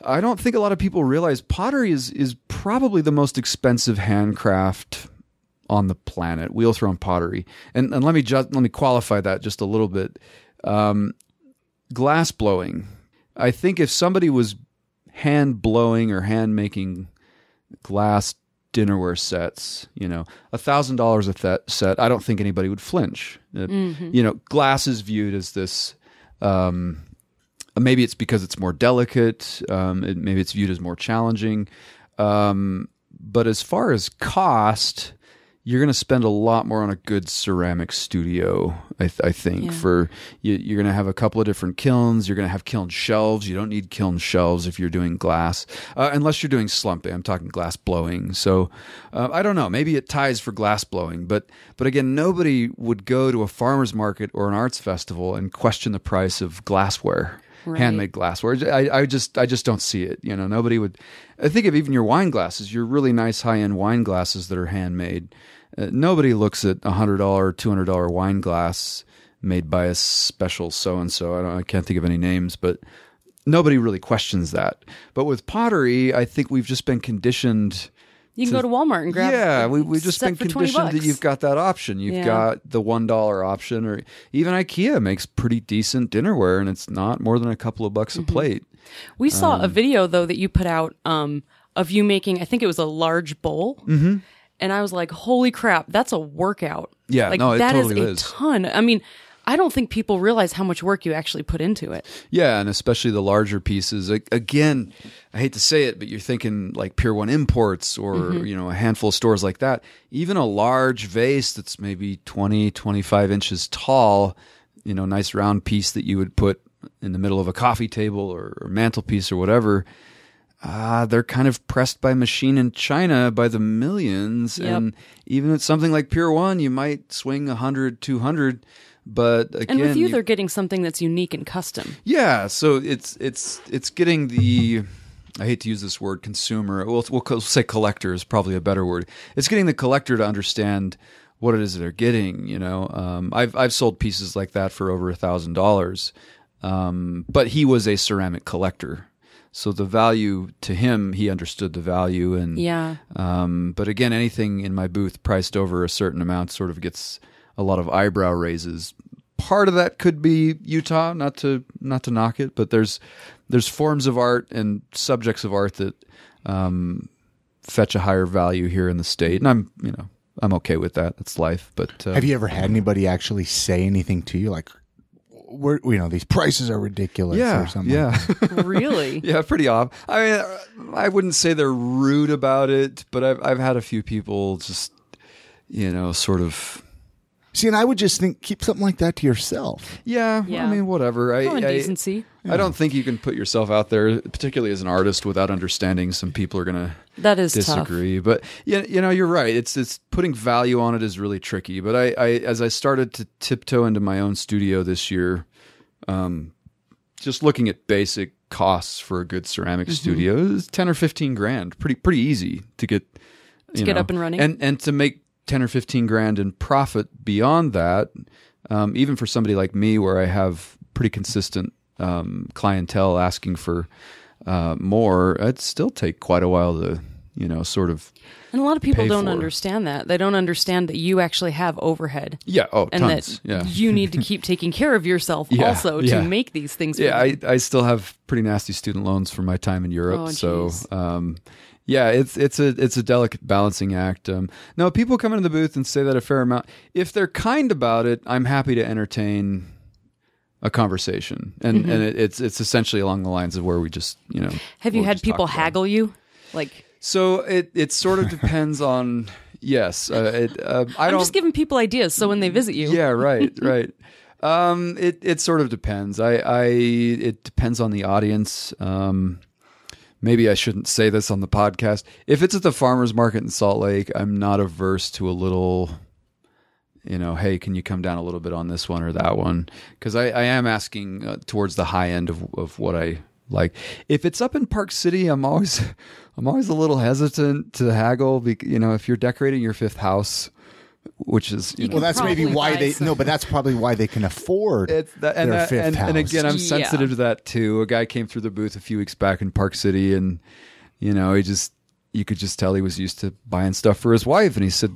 Speaker 4: I don't think a lot of people realize pottery is probably the most expensive handcraft on the planet, wheel thrown pottery. And let me qualify that just a little bit. Glass blowing. I think if somebody was hand blowing or hand making glass dinnerware sets, $1,000 a set, I don't think anybody would flinch. Glass is viewed as this, maybe it's because it's more delicate, maybe it's viewed as more challenging. But as far as cost, you're going to spend a lot more on a good ceramic studio, I think. Yeah. You're going to have a couple of different kilns. You're going to have kiln shelves. You don't need kiln shelves if you're doing glass, unless you're doing slumping. I'm talking glass blowing. So I don't know. Maybe it ties for glass blowing. But again, nobody would go to a farmer's market or an arts festival and question the price of glassware. Right. Handmade glassware. I just don't see it. Nobody would. I think of even your wine glasses, your really nice high-end wine glasses that are handmade. Nobody looks at $100, $200 wine glass made by a special so-and-so. I can't think of any names, but nobody really questions that. But with pottery, I think we've just been conditioned.
Speaker 3: You can go to Walmart and grab.
Speaker 4: Yeah, we've just been conditioned that you've got that option. You've got the $1 option, or even IKEA makes pretty decent dinnerware, and it's not more than a couple of bucks a plate.
Speaker 3: We saw a video though that you put out of you making. I think it was a large bowl. Mm-hmm. And I was like, holy crap, that's a workout.
Speaker 4: Yeah,
Speaker 3: like,
Speaker 4: no, it totally
Speaker 3: is a ton. I mean, I don't think people realize how much work you actually put into it.
Speaker 4: Yeah, and especially the larger pieces. Again, I hate to say it, but you're thinking like Pier 1 Imports or a handful of stores like that. Even a large vase that's maybe 20, 25 inches tall, nice round piece that you would put in the middle of a coffee table or mantelpiece or whatever. They're kind of pressed by machine in China by the millions. Yep. And even at something like Pier 1, you might swing 100, 200. But again,
Speaker 3: and with you, they're getting something that's unique and custom.
Speaker 4: Yeah. So it's getting the, I hate to use this word, consumer. We'll say collector is probably a better word. It's getting the collector to understand what it is that they're getting. I've sold pieces like that for over $1,000. But he was a ceramic collector. So the value to him, he understood the value, and but again, anything in my booth priced over a certain amount sort of gets a lot of eyebrow raises. Part of that could be Utah, not to knock it, but there's forms of art and subjects of art that fetch a higher value here in the state, and I'm okay with that. That's life. But
Speaker 2: have you ever had anybody actually say anything to you like, these prices are ridiculous or something?
Speaker 4: Yeah.
Speaker 3: Really?
Speaker 4: Yeah, pretty off. I mean, I wouldn't say they're rude about it, but I've had a few people just, sort of.
Speaker 2: See, and I would just think, keep something like that to yourself.
Speaker 4: Yeah. I mean, whatever.
Speaker 3: Decency.
Speaker 4: I don't think you can put yourself out there, particularly as an artist, without understanding some people are going to disagree.
Speaker 3: Tough.
Speaker 4: But you're right. It's putting value on it is really tricky. But I as I started to tiptoe into my own studio this year, just looking at basic costs for a good ceramic studio is 10 or 15 grand. Pretty easy to get
Speaker 3: up and running,
Speaker 4: and to make 10 or 15 grand in profit beyond that, even for somebody like me, where I have pretty consistent clientele asking for more, it'd still take quite a while to, sort of.
Speaker 3: And a lot of people don't understand that. They don't understand that you actually have overhead.
Speaker 4: Yeah. Oh,
Speaker 3: and
Speaker 4: tons.
Speaker 3: that you need to keep taking care of yourself also to make these things.
Speaker 4: Yeah. I still have pretty nasty student loans from my time in Europe.
Speaker 3: Oh,
Speaker 4: so, yeah, it's a delicate balancing act. No, people come into the booth and say that a fair amount. If they're kind about it, I'm happy to entertain a conversation, and it's essentially along the lines of where we just
Speaker 3: Have you had people haggle you, like?
Speaker 4: So it sort of depends on. Yes, I'm
Speaker 3: just giving people ideas so when they visit you.
Speaker 4: Yeah, right. It sort of depends. It depends on the audience. Maybe I shouldn't say this on the podcast. If it's at the farmer's market in Salt Lake, I'm not averse to a little, hey, can you come down a little bit on this one or that one? Because I am asking towards the high end of what I like. If it's up in Park City, I'm always a little hesitant to haggle. If you're decorating your fifth house, which is
Speaker 2: that's maybe why but that's probably why they can afford their fifth house.
Speaker 4: And again, I'm sensitive to that too. A guy came through the booth a few weeks back in Park City, and you could just tell he was used to buying stuff for his wife, and he said,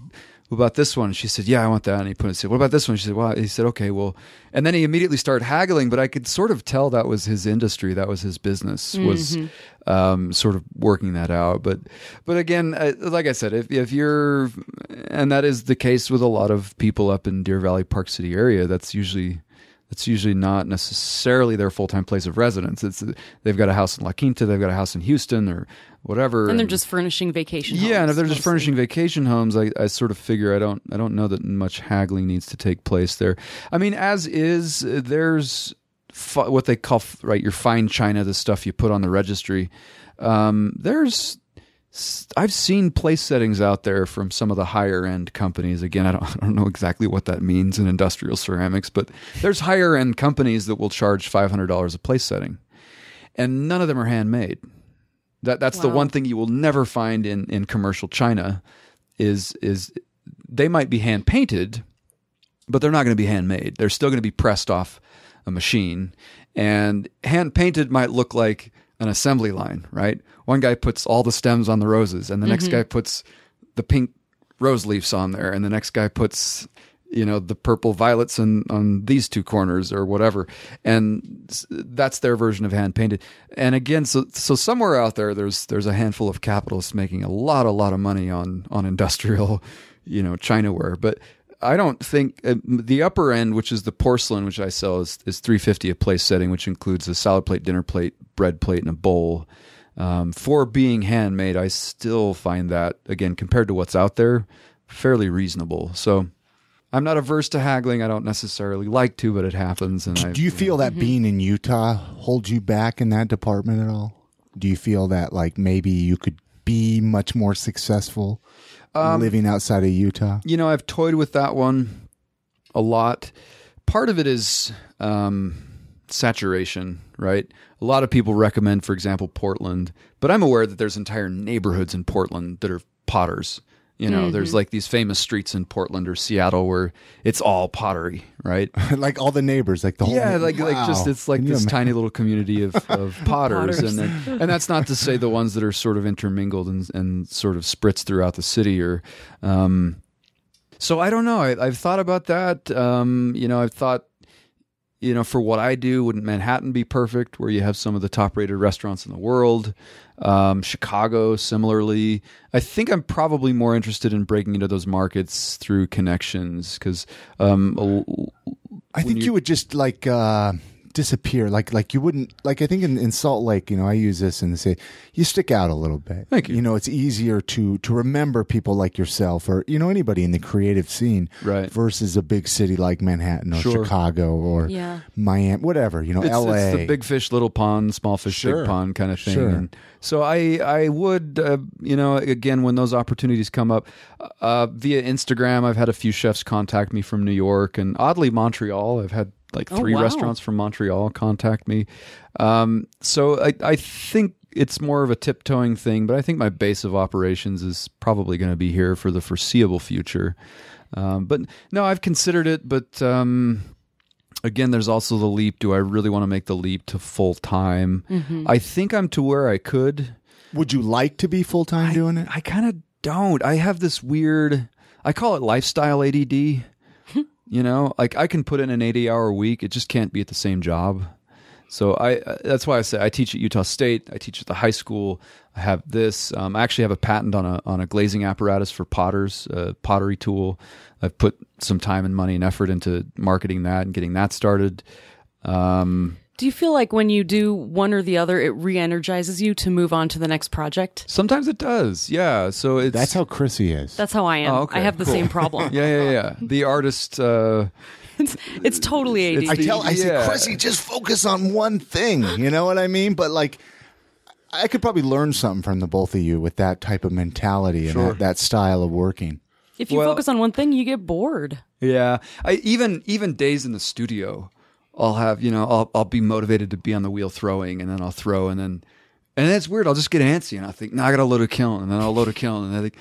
Speaker 4: "What about this one?" She said, "Yeah, I want that." And he said, "What about this one?" She said, "Well," he said, "Okay, well," and then he immediately started haggling, but I could sort of tell that was his industry, that was his business, was sort of working that out. But again, like I said, if you're, and that is the case with a lot of people up in Deer Valley, Park City area, that's usually not necessarily their full-time place of residence. They've got a house in La Quinta, they've got a house in Houston or whatever,
Speaker 3: and they're just furnishing vacation homes.
Speaker 4: Yeah, and if they're just furnishing vacation homes, I sort of figure I don't know that much haggling needs to take place there. I mean, as is, there's what they call your fine china, the stuff you put on the registry. I've seen place settings out there from some of the higher end companies. Again, I don't know exactly what that means in industrial ceramics, but there's higher end companies that will charge $500 a place setting, and none of them are handmade. That's the one thing you will never find in commercial china is they might be hand painted, but they're not going to be handmade. They're still going to be pressed off a machine, and hand painted might look like an assembly line, right? One guy puts all the stems on the roses, and the next guy puts the pink rose leaves on there, and the next guy puts the purple violets on these two corners or whatever, and that's their version of hand painted. And again, so somewhere out there, there's a handful of capitalists making a lot of money on industrial, Chinaware. But I don't think the upper end, which is the porcelain, which I sell, is $350 a place setting, which includes a salad plate, dinner plate, bread plate, and a bowl. For being handmade, I still find that, again, compared to what's out there, fairly reasonable. So I'm not averse to haggling. I don't necessarily like to, but it happens. And
Speaker 2: do you feel that being in Utah holds you back in that department at all? Do you feel that like maybe you could be much more successful living outside of Utah?
Speaker 4: I've toyed with that one a lot. Part of it is saturation, right? A lot of people recommend, for example, Portland, but I'm aware that there's entire neighborhoods in Portland that are potters. There's like these famous streets in Portland or Seattle where it's all pottery, right?
Speaker 2: Like all the neighbors, like the whole
Speaker 4: it's like this tiny little community of potters. And that's not to say the ones that are sort of intermingled and sort of spritz throughout the city or so I don't know. I've thought about that. I've thought, for what I do, wouldn't Manhattan be perfect, where you have some of the top-rated restaurants in the world? Chicago, similarly. I think I'm probably more interested in breaking into those markets through connections, because
Speaker 2: I think you would just disappear. Like you wouldn't, like I think in Salt Lake, I use this and say, you stick out a little bit.
Speaker 4: Thank you.
Speaker 2: It's easier to remember people like yourself or, anybody in the creative scene versus a big city like Manhattan or Chicago or Miami, whatever, LA.
Speaker 4: It's the big fish, little pond, small fish, big pond kind of thing.
Speaker 2: Sure.
Speaker 4: And so I would, again, when those opportunities come up, via Instagram, I've had a few chefs contact me from New York and oddly Montreal. I've had like 3 restaurants from Montreal contact me. So I think it's more of a tiptoeing thing, but I think my base of operations is probably going to be here for the foreseeable future. But no, I've considered it, but again, there's also the leap. Do I really want to make the leap to full time? Mm-hmm. I think I'm to where I could.
Speaker 2: Would you like to be full time doing it?
Speaker 4: I kind of don't. I have this weird, I call it lifestyle ADD. Like I can put in an 80-hour week. It just can't be at the same job. So that's why I say I teach at Utah State. I teach at the high school. I have this. I actually have a patent on a glazing apparatus for potters, a pottery tool. I've put some time and money and effort into marketing that and getting that started.
Speaker 3: Do you feel like when you do one or the other, it re-energizes you to move on to the next project?
Speaker 4: Sometimes it does, yeah. So
Speaker 2: that's how Chrissy is.
Speaker 3: That's how I am. I have the same problem.
Speaker 4: Yeah. The artist.
Speaker 3: It's totally ADD.
Speaker 2: I say, Chrissy, just focus on one thing. You know what I mean? But like, I could probably learn something from the both of you with that type of mentality and that style of working.
Speaker 3: If you focus on one thing, you get bored.
Speaker 4: Yeah, even days in the studio. I'll have, I'll be motivated to be on the wheel throwing, and then I'll throw, and it's weird. I'll just get antsy, and I think, now I got to load a kiln, and then I'll load a kiln, and I think,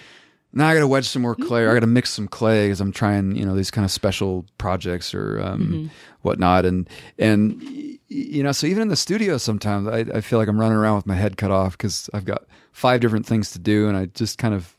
Speaker 4: now I got to wedge some more clay, or I got to mix some clay as I'm trying, these kind of special projects or whatnot, and so even in the studio, sometimes I feel like I'm running around with my head cut off because I've got 5 different things to do, and I just kind of.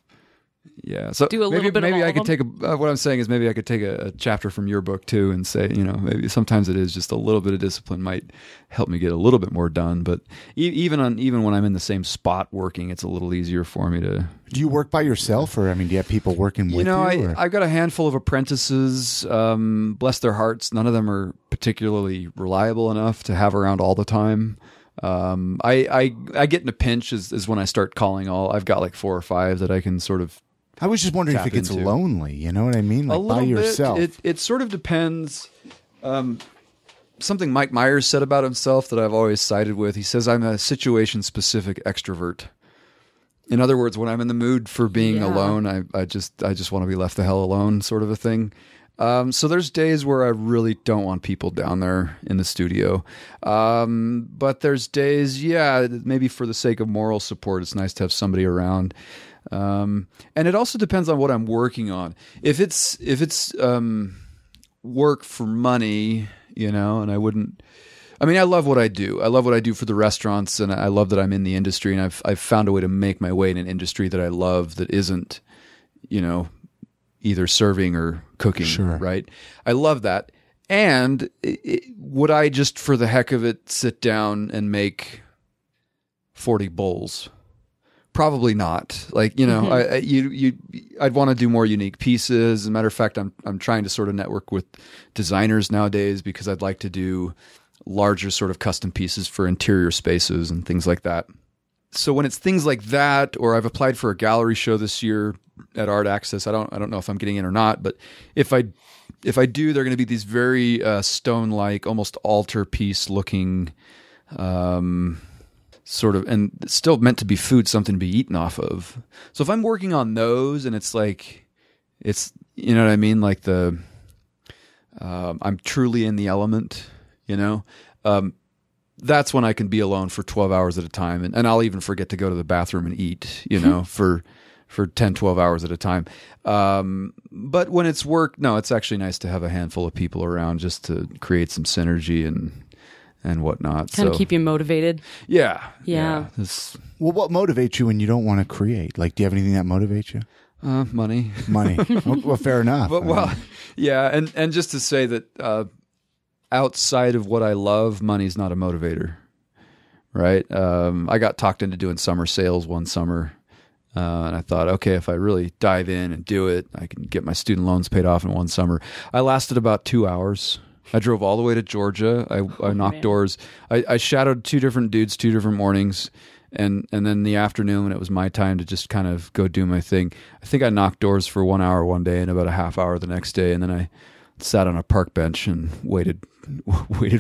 Speaker 4: Yeah, so maybe I could take what I'm saying is maybe I could take a chapter from your book too and say, maybe sometimes it is just a little bit of discipline might help me get a little bit more done. But even when I'm in the same spot working, it's a little easier for me to.
Speaker 2: Do you work by yourself, or do you have people working with you?
Speaker 4: I've got a handful of apprentices. Bless their hearts, none of them are particularly reliable enough to have around all the time. I get in a pinch is when I start calling all. I've got like 4 or 5 that I can sort of.
Speaker 2: I was just wondering if it gets lonely. You know what I mean? Like by yourself.
Speaker 4: It sort of depends. Something Mike Myers said about himself that I've always sided with. He says, I'm a situation-specific extrovert. In other words, when I'm in the mood for being alone, I just want to be left the hell alone, sort of a thing. So there's days where I really don't want people down there in the studio. But there's days, maybe for the sake of moral support, it's nice to have somebody around. And it also depends on what I'm working on. If it's work for money, and I love what I do. I love what I do for the restaurants, and I love that I'm in the industry, and I've found a way to make my way in an industry that I love that isn't, either serving or cooking, right? I love that. And would I just for the heck of it sit down and make 40 bowls? Probably not. Like, I'd want to do more unique pieces. As a matter of fact, I'm trying to sort of network with designers nowadays because I'd like to do larger sort of custom pieces for interior spaces and things like that. So when it's things like that, or I've applied for a gallery show this year at Art Access, I don't know if I'm getting in or not, but if I do, they're going to be these very stone-like, almost altarpiece looking sort of, and it's still meant to be food, something to be eaten off of. So if I'm working on those and it's like, you know what I mean? Like I'm truly in the element, that's when I can be alone for 12 hours at a time. And I'll even forget to go to the bathroom and eat, for 10, 12 hours at a time. But when it's work, no, it's actually nice to have a handful of people around just to create some synergy and whatnot.
Speaker 3: Kind of keep you motivated.
Speaker 4: Yeah.
Speaker 3: Yeah.
Speaker 2: Well, what motivates you when you don't want to create? Like, do you have anything that motivates you?
Speaker 4: Money.
Speaker 2: Well, fair enough.
Speaker 4: But, yeah. And just to say that outside of what I love, money's not a motivator, right? I got talked into doing summer sales one summer. And I thought, okay, if I really dive in and do it, I can get my student loans paid off in one summer. I lasted about 2 hours. I drove all the way to Georgia. I knocked doors. I shadowed 2 different dudes 2 different mornings. And then in the afternoon, when it was my time to just kind of go do my thing, I think I knocked doors for 1 hour one day and about a half hour the next day. And then I sat on a park bench and waited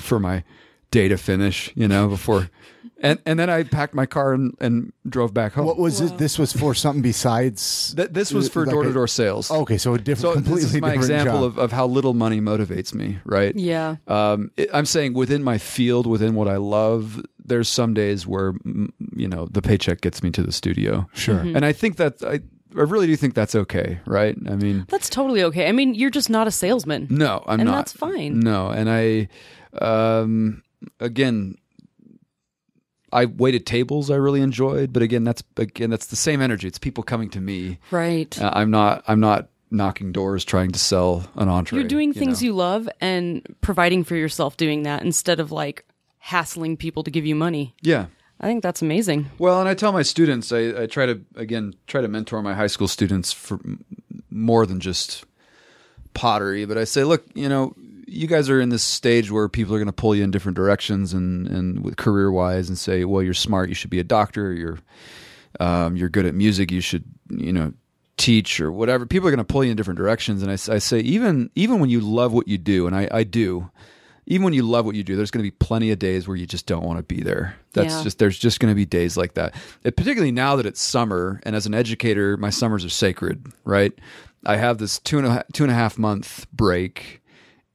Speaker 4: for my day to finish, before. And then I packed my car and drove back home.
Speaker 2: What was it? This was for something besides?
Speaker 4: This was for door-to-door sales.
Speaker 2: Okay, so completely
Speaker 4: this is my
Speaker 2: different
Speaker 4: example
Speaker 2: job.
Speaker 4: of how little money motivates me, right?
Speaker 3: Yeah.
Speaker 4: I'm saying within my field, within what I love, there's some days where, the paycheck gets me to the studio.
Speaker 2: Sure.
Speaker 3: Mm-hmm.
Speaker 4: And I think that I really do think that's okay, right? I mean,
Speaker 3: that's totally okay. I mean, you're just not a salesman.
Speaker 4: No, I'm not.
Speaker 3: And that's fine.
Speaker 4: No, and I, again, I waited tables I really enjoyed, but again that's the same energy. It's people coming to me.
Speaker 3: Right.
Speaker 4: I'm not knocking doors trying to sell an entree.
Speaker 3: You're doing things you love and providing for yourself doing that instead of like hassling people to give you money.
Speaker 4: Yeah.
Speaker 3: I think that's amazing.
Speaker 4: Well, and I tell my students, I try to mentor my high school students for more than just pottery, but I say, look, you guys are in this stage where people are going to pull you in different directions and with career wise and say, well, you're smart, you should be a doctor. You're good at music, you should, teach or whatever. People are going to pull you in different directions. And I say, even when you love what you do, and I do, even when you love what you do, there's going to be plenty of days where you just don't want to be there. There's just going to be days like that. Particularly now that it's summer, and as an educator, my summers are sacred, right? I have this 2.5 month break.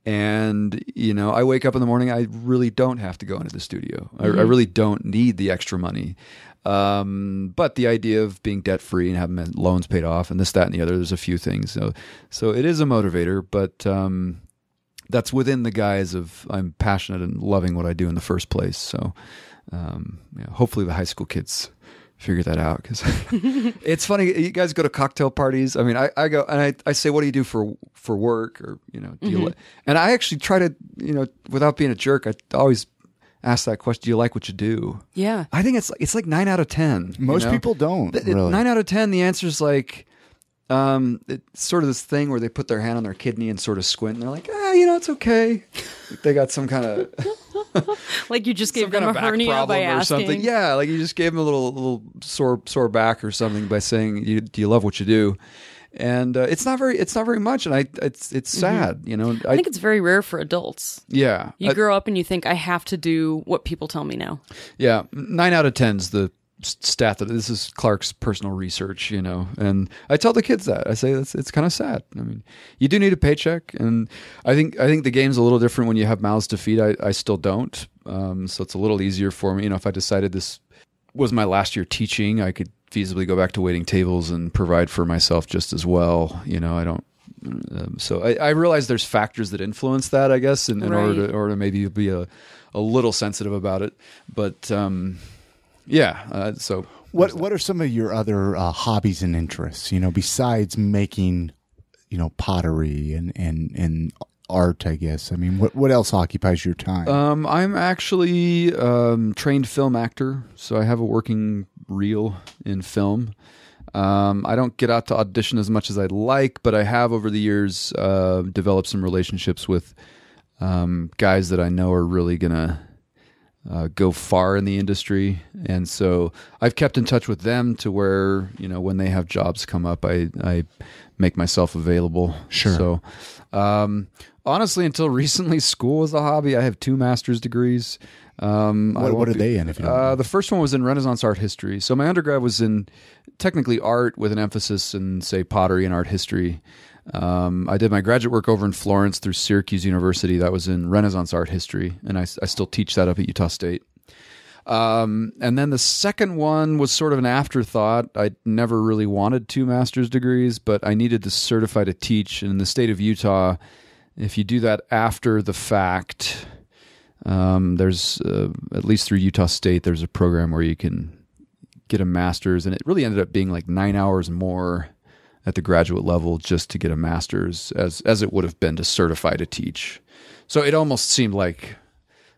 Speaker 4: And, I wake up in the morning, I really don't have to go into the studio. Mm-hmm. I really don't need the extra money. But the idea of being debt free and having my loans paid off and this, that, and the other, there's a few things. So it is a motivator, but that's within the guise of I'm passionate and loving what I do in the first place. So hopefully the high school kids figure that out, because it's funny. You guys go to cocktail parties. I mean, I go and I say, what do you do for work? Or, do you and I actually try to, without being a jerk, I always ask that question, do you like what you do?
Speaker 3: Yeah.
Speaker 4: I think it's like 9 out of 10.
Speaker 2: Most people don't. Really.
Speaker 4: 9 out of 10, the answer is like, it's sort of this thing where they put their hand on their kidney and sort of squint and they're like, it's okay. They got some kind of
Speaker 3: like you just gave them a hernia by asking.
Speaker 4: Something. Yeah, like you just gave them a little sore back or something by saying, do you love what you do? And it's not very much, and it's sad,
Speaker 3: I think it's very rare for adults.
Speaker 4: Yeah,
Speaker 3: you grow up and you think I have to do what people tell me now.
Speaker 4: Yeah, 9 out of 10 is the stat that this is Clark's personal research, and I tell the kids that I say it's kind of sad. I mean, you do need a paycheck, and I think the game's a little different when you have mouths to feed. I still don't, so it's a little easier for me. If I decided this was my last year teaching, I could feasibly go back to waiting tables and provide for myself just as well. I don't. So I realize there's factors that influence that, I guess, in order to maybe be a little sensitive about it, but. So
Speaker 2: what are some of your other hobbies and interests, besides making, pottery and art, I guess? I mean, what else occupies your time?
Speaker 4: I'm actually trained film actor, so I have a working reel in film. I don't get out to audition as much as I'd like, but I have over the years developed some relationships with guys that I know are really going to go far in the industry, and so I've kept in touch with them to where when they have jobs come up, I make myself available.
Speaker 2: Sure.
Speaker 4: So honestly, until recently, school was a hobby. I have 2 master's degrees.
Speaker 2: What are they in? If you don't know?
Speaker 4: The first one was in Renaissance art history. So my undergrad was in technically art with an emphasis in, say, pottery and art history. I did my graduate work over in Florence through Syracuse University. That was in Renaissance art history, and I still teach that up at Utah State. And then the second one was sort of an afterthought. I never really wanted 2 master's degrees, but I needed to certify to teach. And in the state of Utah, if you do that after the fact, there's at least through Utah State, there's a program where you can get a master's, and it really ended up being like 9 hours more at the graduate level just to get a master's as it would have been to certify to teach. So it almost seemed like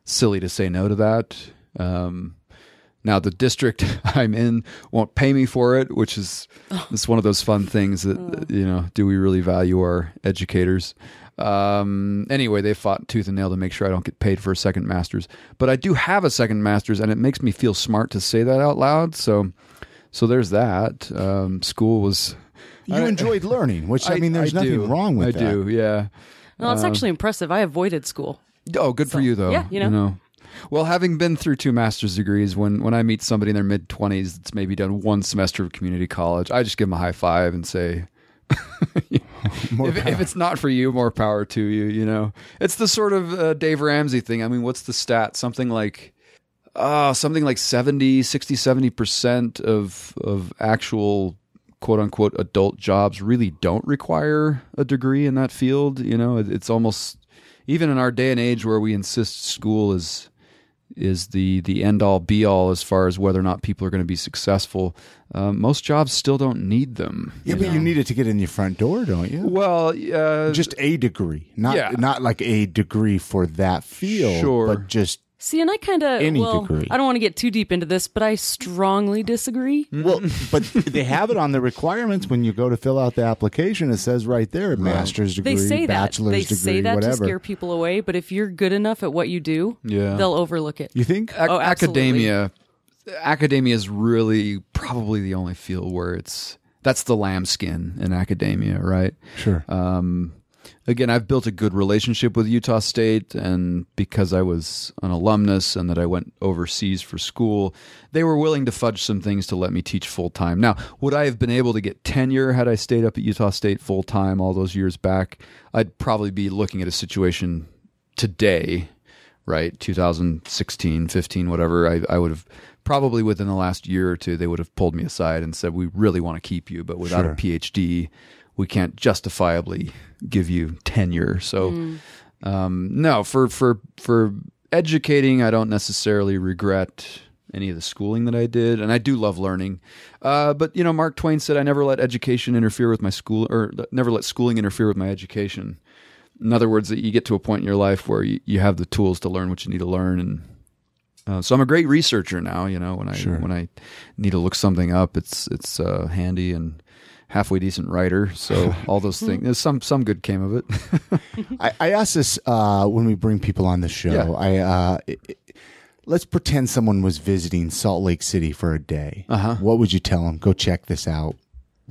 Speaker 4: silly to say no to that. Now the district I'm in won't pay me for it, which is it's one of those fun things that, do we really value our educators? Anyway, they fought tooth and nail to make sure I don't get paid for a second master's. But I do have a second master's, and it makes me feel smart to say that out loud. So there's that. School was...
Speaker 2: You enjoyed learning, which, there's nothing wrong with that.
Speaker 4: I do, yeah.
Speaker 3: Well, it's actually impressive. I avoided school.
Speaker 4: Oh, good for you, though.
Speaker 3: Yeah, you know.
Speaker 4: Well, having been through 2 master's degrees, when I meet somebody in their mid-20s that's maybe done 1 semester of community college, I just give them a high five and say... if it's not for you, more power to you, you know. It's the sort of Dave Ramsey thing. I mean, what's the stat? Something like 70% of actual quote-unquote adult jobs really don't require a degree in that field. You know, it's almost, even in our day and age where we insist school is the end-all, be-all as far as whether or not people are going to be successful, most jobs still don't need them.
Speaker 2: Yeah, but you need it to get in your front door, don't you?
Speaker 4: Well,
Speaker 2: just a degree, not like a degree for that field, but just...
Speaker 3: See, and I kind of,
Speaker 2: degree.
Speaker 3: I don't want to get too deep into this, but I strongly disagree.
Speaker 2: Well, but they have it on the requirements when you go to fill out the application. It says right there, master's degree, bachelor's degree,
Speaker 3: say that
Speaker 2: whatever.
Speaker 3: to scare people away, but if you're good enough at what you do, they'll overlook it.
Speaker 2: You think?
Speaker 4: Academia is really probably the only field where that's the lambskin in academia, right?
Speaker 2: Sure.
Speaker 4: Again, I've built a good relationship with Utah State, and because I was an alumnus and that I went overseas for school, they were willing to fudge some things to let me teach full-time. Now, would I have been able to get tenure had I stayed up at Utah State full-time all those years back? I'd probably be looking at a situation today, right, 2016, 15, whatever. I would have probably within the last year or two, they would have pulled me aside and said, we really want to keep you, but without a PhD, we can't justifiably give you tenure. So, no, for educating, I don't necessarily regret any of the schooling that I did, and I do love learning. But you know, Mark Twain said, "I never let education interfere with my school, or never let schooling interfere with my education." In other words, that you get to a point in your life where you have the tools to learn what you need to learn, and so I'm a great researcher now. You know, when I need to look something up, it's handy, and halfway decent writer, so all those things. Some good came of it.
Speaker 2: I ask this when we bring people on the show. Yeah. Let's pretend someone was visiting Salt Lake City for a day. What would you tell them? Go check this out.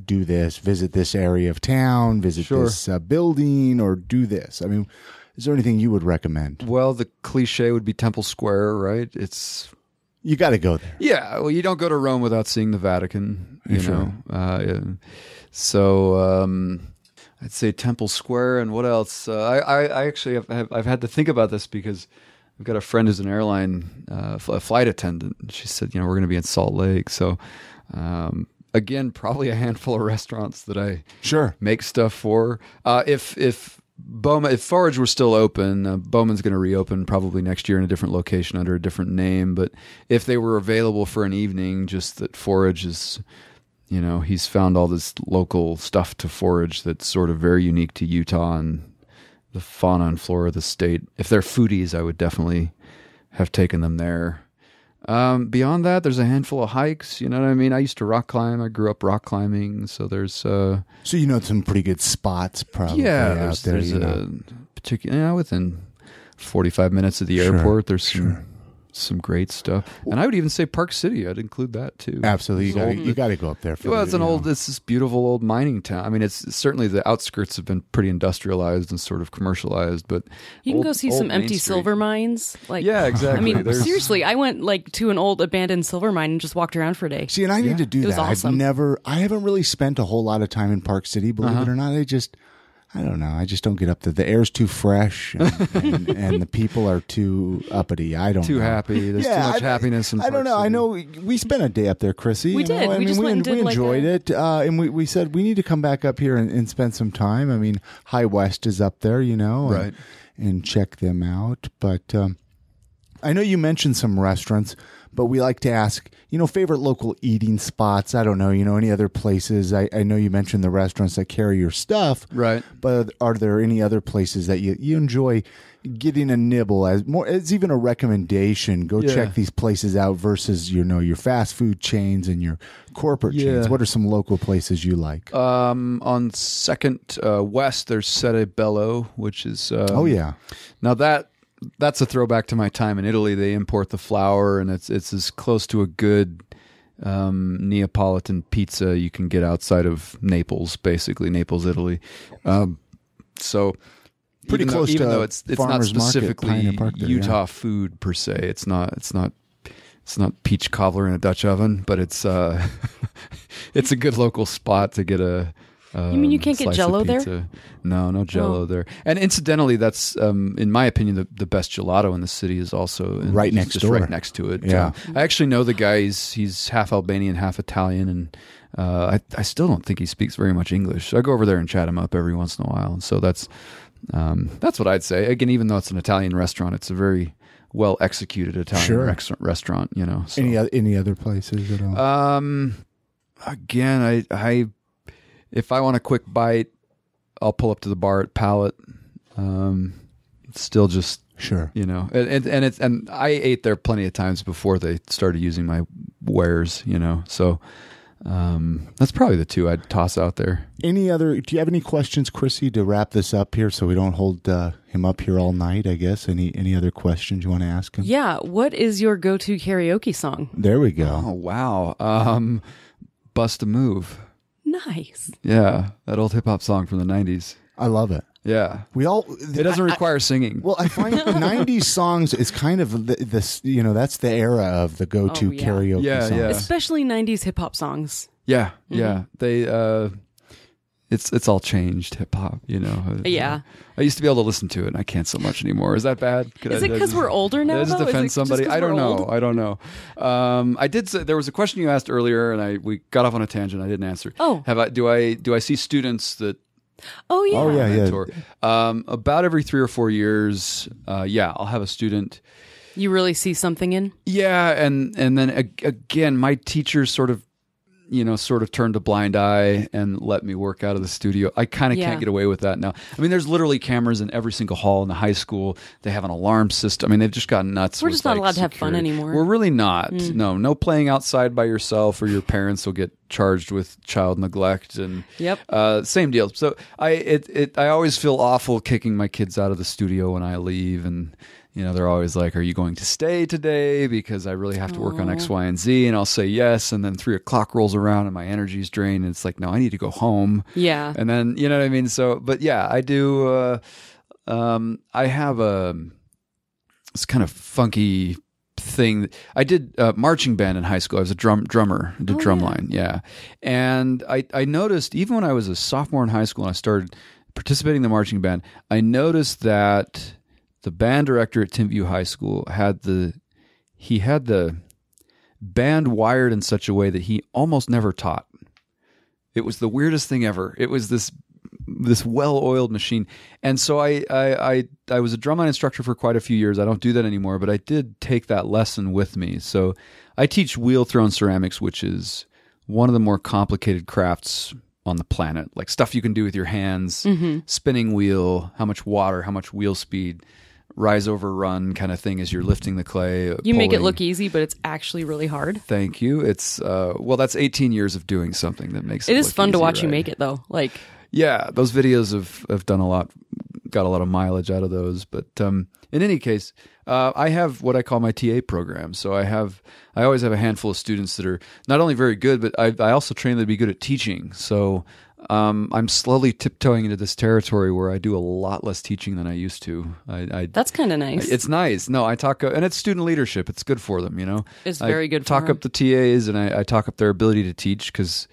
Speaker 2: Do this. Visit this area of town. Visit this building, or do this. I mean, is there anything you would recommend? Well, the cliche would be Temple Square, right? You got to go there. Yeah. Well, you don't go to Rome without seeing the Vatican, you know. So I'd say Temple Square, and what else? I actually I've had to think about this because I've got a friend who's an airline a flight attendant. She said, you know, we're going to be in Salt Lake. So again, probably a handful of restaurants that I make stuff for. If Forage were still open, Bowman's going to reopen probably next year in a different location under a different name. But if they were available for an evening, just that Forage is, you know, he's found all this local stuff to forage that's sort of very unique to Utah and the fauna and flora of the state. If they're foodies, I would definitely have taken them there. Beyond that, there's a handful of hikes. You know what I mean? I used to rock climb. I grew up rock climbing, so there's so you know some pretty good spots, probably. Yeah, there's a particular within 45 minutes of the airport. There's some great stuff, and I would even say Park City. I'd include that too. Absolutely, you got to go up there. It's this beautiful old mining town. I mean, it's certainly the outskirts have been pretty industrialized and sort of commercialized, but
Speaker 3: you can go see some empty silver mines.
Speaker 4: Yeah, exactly.
Speaker 3: I mean, seriously, I went to an old abandoned silver mine and just walked around for a day.
Speaker 2: See, and I need to do that.
Speaker 3: Awesome.
Speaker 2: I haven't really spent a whole lot of time in Park City, believe it or not. I don't know. I just don't get up there. The air's too fresh, and the people are too uppity. I don't know. Too happy. There's too much happiness in Park City. I know. We spent a day up there, Chrissy.
Speaker 3: We did. We
Speaker 2: enjoyed it, and we said we need to come back up here and spend some time. I mean, High West is up there, you know, and check them out. But I know you mentioned some restaurants, but we like to ask, favorite local eating spots. I don't know, any other places. I know you mentioned the restaurants that carry your stuff.
Speaker 4: Right.
Speaker 2: But are there any other places that you enjoy getting a nibble as even a recommendation? Go check these places out versus, your fast food chains and your corporate chains. What are some local places you like?
Speaker 4: On 2nd West, there's Sette Bello, which is... Now that's a throwback to my time in Italy. They import the flour, and it's as close to a good Neapolitan pizza you can get outside of Naples, basically Naples, Italy. So
Speaker 2: pretty close
Speaker 4: even
Speaker 2: to
Speaker 4: though it's not specifically Utah food per se. It's not peach cobbler in a Dutch oven, but it's it's a good local spot to get a.
Speaker 3: You mean you can't get Jell-O there?
Speaker 4: No Jell-O there. And incidentally, that's in my opinion the best gelato in the city is also
Speaker 2: right next door,
Speaker 4: right next to it.
Speaker 2: Yeah,
Speaker 4: I actually know the guy. He's half Albanian, half Italian, and I still don't think he speaks very much English. So I go over there and chat him up every once in a while, and so that's what I'd say. Again, even though it's an Italian restaurant, it's a very well executed Italian restaurant. So.
Speaker 2: Any other places at all?
Speaker 4: Again, I if I want a quick bite, I'll pull up to the bar at Palette. It's still just and I ate there plenty of times before they started using my wares. So that's probably the two I'd toss out there.
Speaker 2: Do you have any questions, Chrissy, to wrap this up here so we don't hold him up here all night? I guess any other questions you want to ask him?
Speaker 3: Yeah, what is your go-to karaoke song?
Speaker 2: There we go.
Speaker 4: Oh wow, Bust a Move.
Speaker 3: Nice.
Speaker 4: Yeah, that old hip hop song from the 90s.
Speaker 2: I love it.
Speaker 4: Yeah. It doesn't require singing.
Speaker 2: Well, I find the 90s songs is kind of this, that's the era of the go-to karaoke song.
Speaker 4: Yeah.
Speaker 3: Especially 90s hip hop songs.
Speaker 4: Yeah. Mm-hmm. Yeah. They it's all changed hip hop,
Speaker 3: Yeah.
Speaker 4: I used to be able to listen to it and I can't so much anymore. Is that bad?
Speaker 3: Is it because we're older now?
Speaker 4: Does it defend somebody? I don't know. I don't know. I did say there was a question you asked earlier and we got off on a tangent. I didn't answer.
Speaker 3: Oh.
Speaker 4: Do I see students that
Speaker 3: Oh yeah.
Speaker 2: Oh yeah,
Speaker 4: mentor? About every 3 or 4 years, I'll have a student.
Speaker 3: You really see something in?
Speaker 4: Yeah, and then again, my teachers sort of turned a blind eye and let me work out of the studio. I kind of can't get away with that now. I mean, there's literally cameras in every single hall in the high school. They have an alarm system. I mean, they've just gotten nuts.
Speaker 3: We're just not allowed to have fun anymore.
Speaker 4: We're really not. No playing outside by yourself or your parents will get charged with child neglect and same deal. So I always feel awful kicking my kids out of the studio when I leave, and they're always like, "Are you going to stay today? Because I really have to work on X, Y, and Z." And I'll say yes. And then 3 o'clock rolls around and my energy's drained. And it's like, no, I need to go home.
Speaker 3: Yeah.
Speaker 4: And then, you know what I mean? So, but yeah, I do. I have this kind of funky thing. I did marching band in high school. I was a drummer, did drumline. Yeah. And I noticed even when I was a sophomore in high school and I started participating in the marching band, I noticed that the band director at Timpview High School had the band wired in such a way that he almost never taught. It was the weirdest thing ever. It was this well-oiled machine. And so I was a drumline instructor for quite a few years. I don't do that anymore, but I did take that lesson with me. So I teach wheel-thrown ceramics, which is one of the more complicated crafts on the planet. Like stuff you can do with your hands, spinning wheel, how much water, how much wheel speed, rise over run kind of thing as you're lifting the clay.
Speaker 3: You make it look easy, but it's actually really hard.
Speaker 4: Thank you. It's that's 18 years of doing something that makes it
Speaker 3: is
Speaker 4: look
Speaker 3: fun
Speaker 4: easy,
Speaker 3: to watch
Speaker 4: right?
Speaker 3: You make it though. Like
Speaker 4: those videos have done got a lot of mileage out of those. But in any case, I have what I call my TA program. So I always have a handful of students that are not only very good, but I also train them to be good at teaching. So I'm slowly tiptoeing into this territory where I do a lot less teaching than I used to.
Speaker 3: That's kind of nice.
Speaker 4: It's nice. No, I talk, and it's student leadership. It's good for them,
Speaker 3: It's very good for
Speaker 4: them. I talk
Speaker 3: them.
Speaker 4: up the TAs, and I talk up their ability to teach because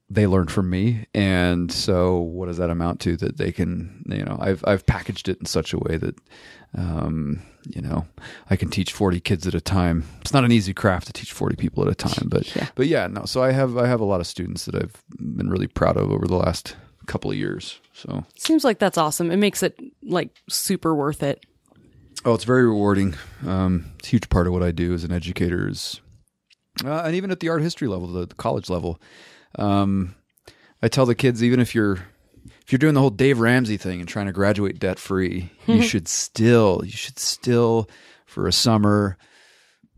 Speaker 4: they learn from me. And so what does that amount to? That they can, I've packaged it in such a way that, I can teach 40 kids at a time. It's not an easy craft to teach 40 people at a time, but so I have a lot of students that I've been really proud of over the last couple of years. So
Speaker 3: seems like that's awesome. It makes it like super worth it.
Speaker 4: Oh, it's very rewarding. It's a huge part of what I do as an educator is, and even at the art history level, the college level, I tell the kids, even if you're doing the whole Dave Ramsey thing and trying to graduate debt free, you should still for a summer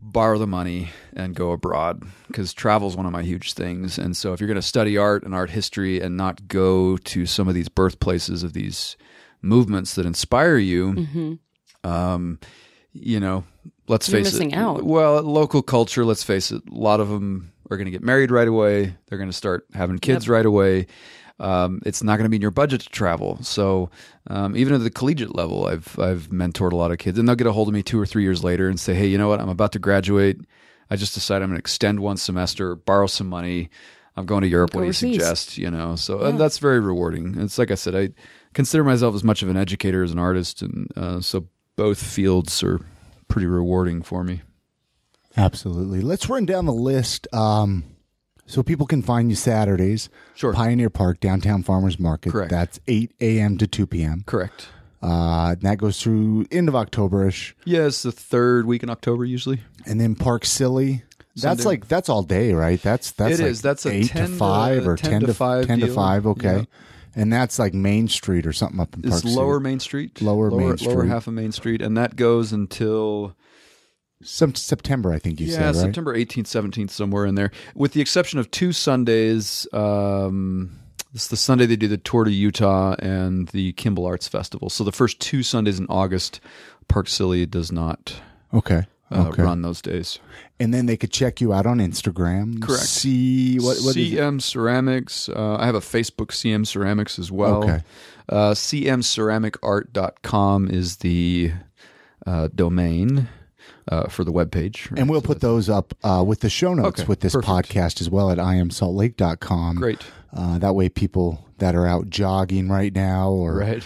Speaker 4: borrow the money and go abroad, because travel is one of my huge things. And so if you're going to study art and art history and not go to some of these birthplaces of these movements that inspire you, let's face it. You're
Speaker 3: missing out.
Speaker 4: Well, local culture, let's face it, a lot of them are going to get married right away. They're going to start having kids right away. It's not going to be in your budget to travel. So even at the collegiate level, I've mentored a lot of kids, and they'll get a hold of me 2 or 3 years later and say, hey, you know what? I'm about to graduate. I just decided I'm going to extend one semester, borrow some money. I'm going to Europe. What do you suggest? So that's very rewarding. It's like I said, I consider myself as much of an educator as an artist, and so both fields are pretty rewarding for me.
Speaker 2: Absolutely. Let's run down the list. So people can find you Saturdays.
Speaker 4: Sure.
Speaker 2: Pioneer Park, downtown Farmers Market.
Speaker 4: Correct.
Speaker 2: That's 8 a.m. to 2 p.m.
Speaker 4: Correct.
Speaker 2: That goes through end of October-ish.
Speaker 4: Yeah, it's the third week in October usually.
Speaker 2: And then Park Silly. That's all day, right? That's
Speaker 4: it is. That's a
Speaker 2: 8 to 5 or 10 to 5. 10 to 5, okay.
Speaker 4: Yeah.
Speaker 2: And that's like Main Street or something up in Park City.
Speaker 4: It's Lower Main Street.
Speaker 2: Lower Main Street.
Speaker 4: Lower half of Main Street. And that goes until
Speaker 2: September, I think you said, right?
Speaker 4: Yeah, September 18th, 17th, somewhere in there. With the exception of 2 Sundays. This is the Sunday they do the Tour to Utah and the Kimball Arts Festival. So the first 2 Sundays in August, Park Silly does not run those days.
Speaker 2: And then they could check you out on Instagram.
Speaker 4: Correct.
Speaker 2: What
Speaker 4: CM Ceramics. I have a Facebook CM Ceramics as well.
Speaker 2: Okay.
Speaker 4: CMceramicart.com is the domain for the webpage.
Speaker 2: Right? And we'll put those up with the show notes with this podcast as well at IamSaltLake.com.
Speaker 4: Great.
Speaker 2: That way people that are out jogging right now or, or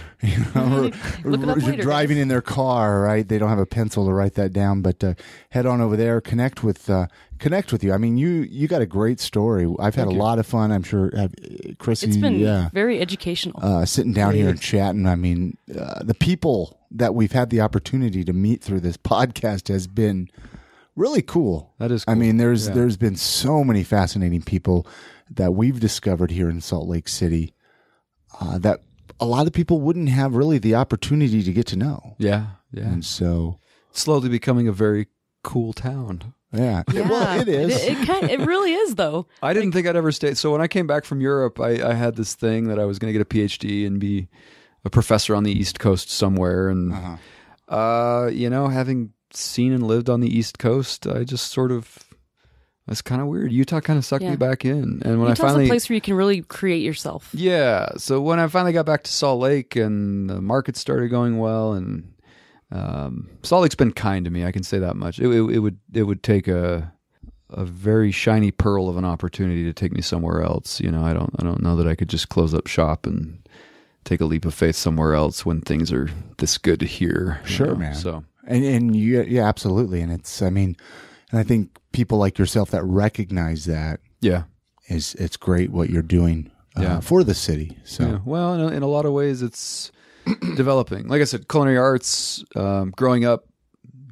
Speaker 2: driving in their car, right? They don't have a pencil to write that down, but head on over there, connect with you. I mean, you got a great story. I've had a lot of fun. I'm sure, Chrissy.
Speaker 3: It's been very educational.
Speaker 2: Sitting down here and chatting. I mean, the people that we've had the opportunity to meet through this podcast has been really cool.
Speaker 4: That is cool.
Speaker 2: I mean, there's been so many fascinating people that we've discovered here in Salt Lake City that a lot of people wouldn't have really the opportunity to get to know.
Speaker 4: Yeah.
Speaker 2: And so
Speaker 4: it's slowly becoming a very cool town.
Speaker 2: Yeah. Well, it is.
Speaker 3: It really is, though.
Speaker 4: I didn't think I'd ever stay. So when I came back from Europe, I had this thing that I was going to get a PhD and be a professor on the East Coast somewhere. And, having seen and lived on the East Coast, I just sort of... That's kind of weird. Utah kind of sucked me back in. And when
Speaker 3: Utah's a place where you can really create yourself.
Speaker 4: Yeah. So when I finally got back to Salt Lake and the market started going well, and Salt Lake's been kind to me, I can say that much. It would take a very shiny pearl of an opportunity to take me somewhere else. I don't know that I could just close up shop and take a leap of faith somewhere else when things are this good here.
Speaker 2: Sure, man.
Speaker 4: So
Speaker 2: and yeah, absolutely. And and I think people like yourself that recognize that, it's great what you're doing for the city. So,
Speaker 4: well, in a lot of ways, it's developing. Like I said, culinary arts. Growing up,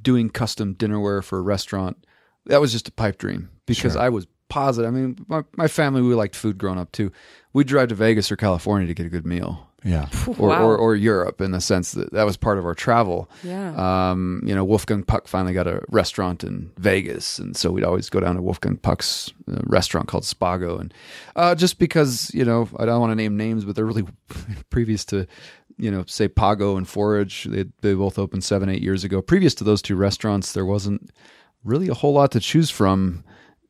Speaker 4: doing custom dinnerware for a restaurant, that was just a pipe dream because I was positive. I mean, my family, we liked food growing up too. We'd drive to Vegas or California to get a good meal.
Speaker 2: Yeah.
Speaker 4: Or Europe, in the sense that was part of our travel.
Speaker 3: Yeah.
Speaker 4: Wolfgang Puck finally got a restaurant in Vegas, and so we'd always go down to Wolfgang Puck's restaurant called Spago. And just because, I don't want to name names, but they're really previous to, say Pago and Forage. They both opened 7-8 years ago. Previous to those two restaurants, there wasn't really a whole lot to choose from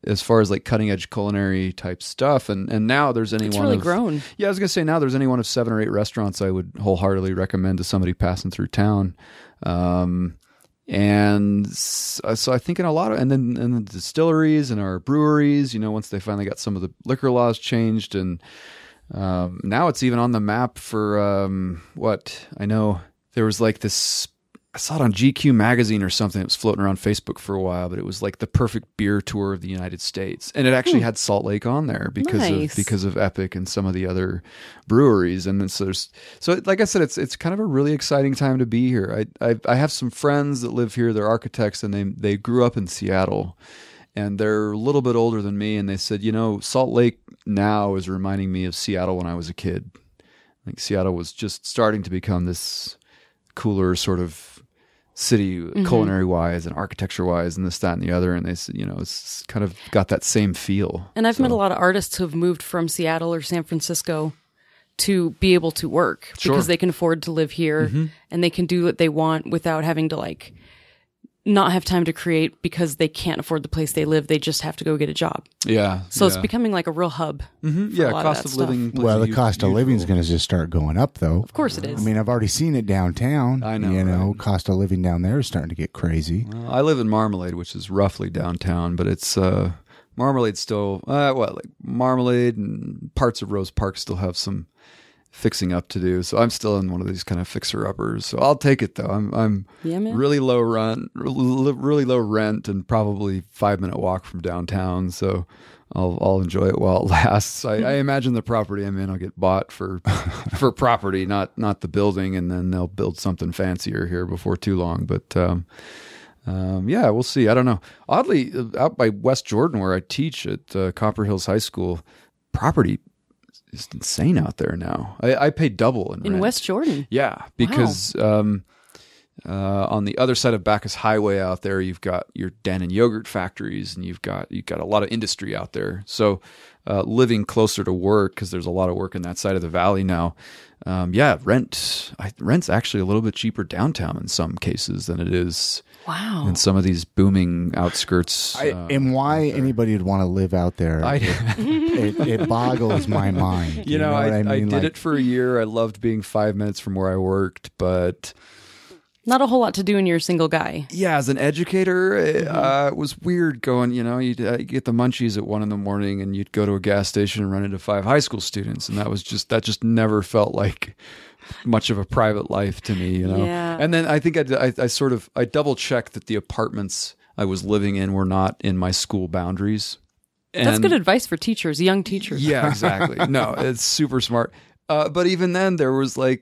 Speaker 4: as far as like cutting edge culinary type stuff. And now there's any
Speaker 3: it's
Speaker 4: one
Speaker 3: really
Speaker 4: of,
Speaker 3: grown.
Speaker 4: Yeah, I was going to say now there's any one of 7 or 8 restaurants I would wholeheartedly recommend to somebody passing through town. And so I think in a lot of, and the distilleries and our breweries, once they finally got some of the liquor laws changed, and now it's even on the map for what I know there was like this I saw it on GQ magazine or something. It was floating around Facebook for a while, but it was like the perfect beer tour of the United States, and it actually had Salt Lake on there because of Epic and some of the other breweries. And then so like I said, it's kind of a really exciting time to be here. I have some friends that live here. They're architects, and they grew up in Seattle, and they're a little bit older than me. And they said, Salt Lake now is reminding me of Seattle when I was a kid. I think Seattle was just starting to become this cooler sort of city, culinary wise and architecture wise, and this, that, and the other. And they said, it's kind of got that same feel.
Speaker 3: And I've met a lot of artists who have moved from Seattle or San Francisco to be able to work because they can afford to live here and they can do what they want without having to like not have time to create because they can't afford the place they live. They just have to go get a job.
Speaker 4: Yeah.
Speaker 3: So it's becoming like a real hub.
Speaker 4: Yeah, cost of living.
Speaker 2: Well, the cost of living is going to just start going up, though.
Speaker 3: Of course it is.
Speaker 2: I mean, I've already seen it downtown.
Speaker 4: I know. Right?
Speaker 2: Cost of living down there is starting to get crazy.
Speaker 4: I live in Marmalade, which is roughly downtown, but it's Marmalade's still like Marmalade and parts of Rose Park still have some fixing up to do. So I'm still in one of these kind of fixer uppers. So I'll take it though. I'm really low rent, and probably 5-minute walk from downtown. So I'll enjoy it while it lasts. I imagine the property I'm in, I'll get bought for property, not the building, and then they'll build something fancier here before too long. But yeah, we'll see. I don't know. Oddly, out by West Jordan, where I teach at Copper Hills High School, property is insane out there now. I pay double in rent.
Speaker 3: West Jordan.
Speaker 4: Yeah, because on the other side of Bacchus Highway out there, you've got your Dan and yogurt factories, and you've got a lot of industry out there. So living closer to work, because there's a lot of work in that side of the valley now. Rent's actually a little bit cheaper downtown in some cases than it is in some of these booming outskirts.
Speaker 2: And why anybody would want to live out there, it boggles my mind.
Speaker 4: You know what I mean? I did it for a year. I loved being 5 minutes from where I worked, but
Speaker 3: not a whole lot to do when you're a single guy.
Speaker 4: Yeah, as an educator, it was weird going, you'd get the munchies at 1 a.m. and you'd go to a gas station and run into 5 high school students. And that just never felt like much of a private life to me,
Speaker 3: Yeah.
Speaker 4: And then I think I double checked that the apartments I was living in were not in my school boundaries. And
Speaker 3: that's good advice for teachers, young teachers.
Speaker 4: Yeah, exactly. No, it's super smart. But even then, there was I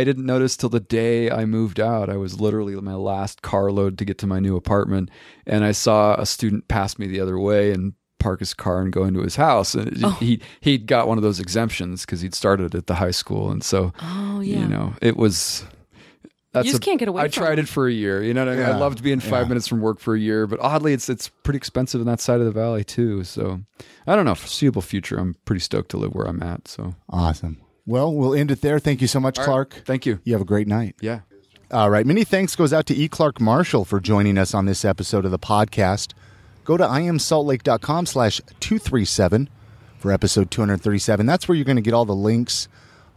Speaker 4: didn't notice till the day I moved out. I was literally my last carload to get to my new apartment, and I saw a student pass me the other way and park his car and go into his house. And he'd got one of those exemptions because he'd started at the high school, and so it was.
Speaker 3: You just can't get away from
Speaker 4: it. I tried it for a year. You know what I mean? I loved being 5 minutes from work for a year, but oddly, it's pretty expensive in that side of the valley too. So I don't know. Foreseeable future, I'm pretty stoked to live where I'm at. So
Speaker 2: awesome. Well, we'll end it there. Thank you so much, Clark.
Speaker 4: Right. Thank you.
Speaker 2: You have a great night.
Speaker 4: Yeah.
Speaker 2: All right. Many thanks goes out to E. Clark Marshall for joining us on this episode of the podcast. Go to iamsaltlake.com/237 for episode 237. That's where you're going to get all the links,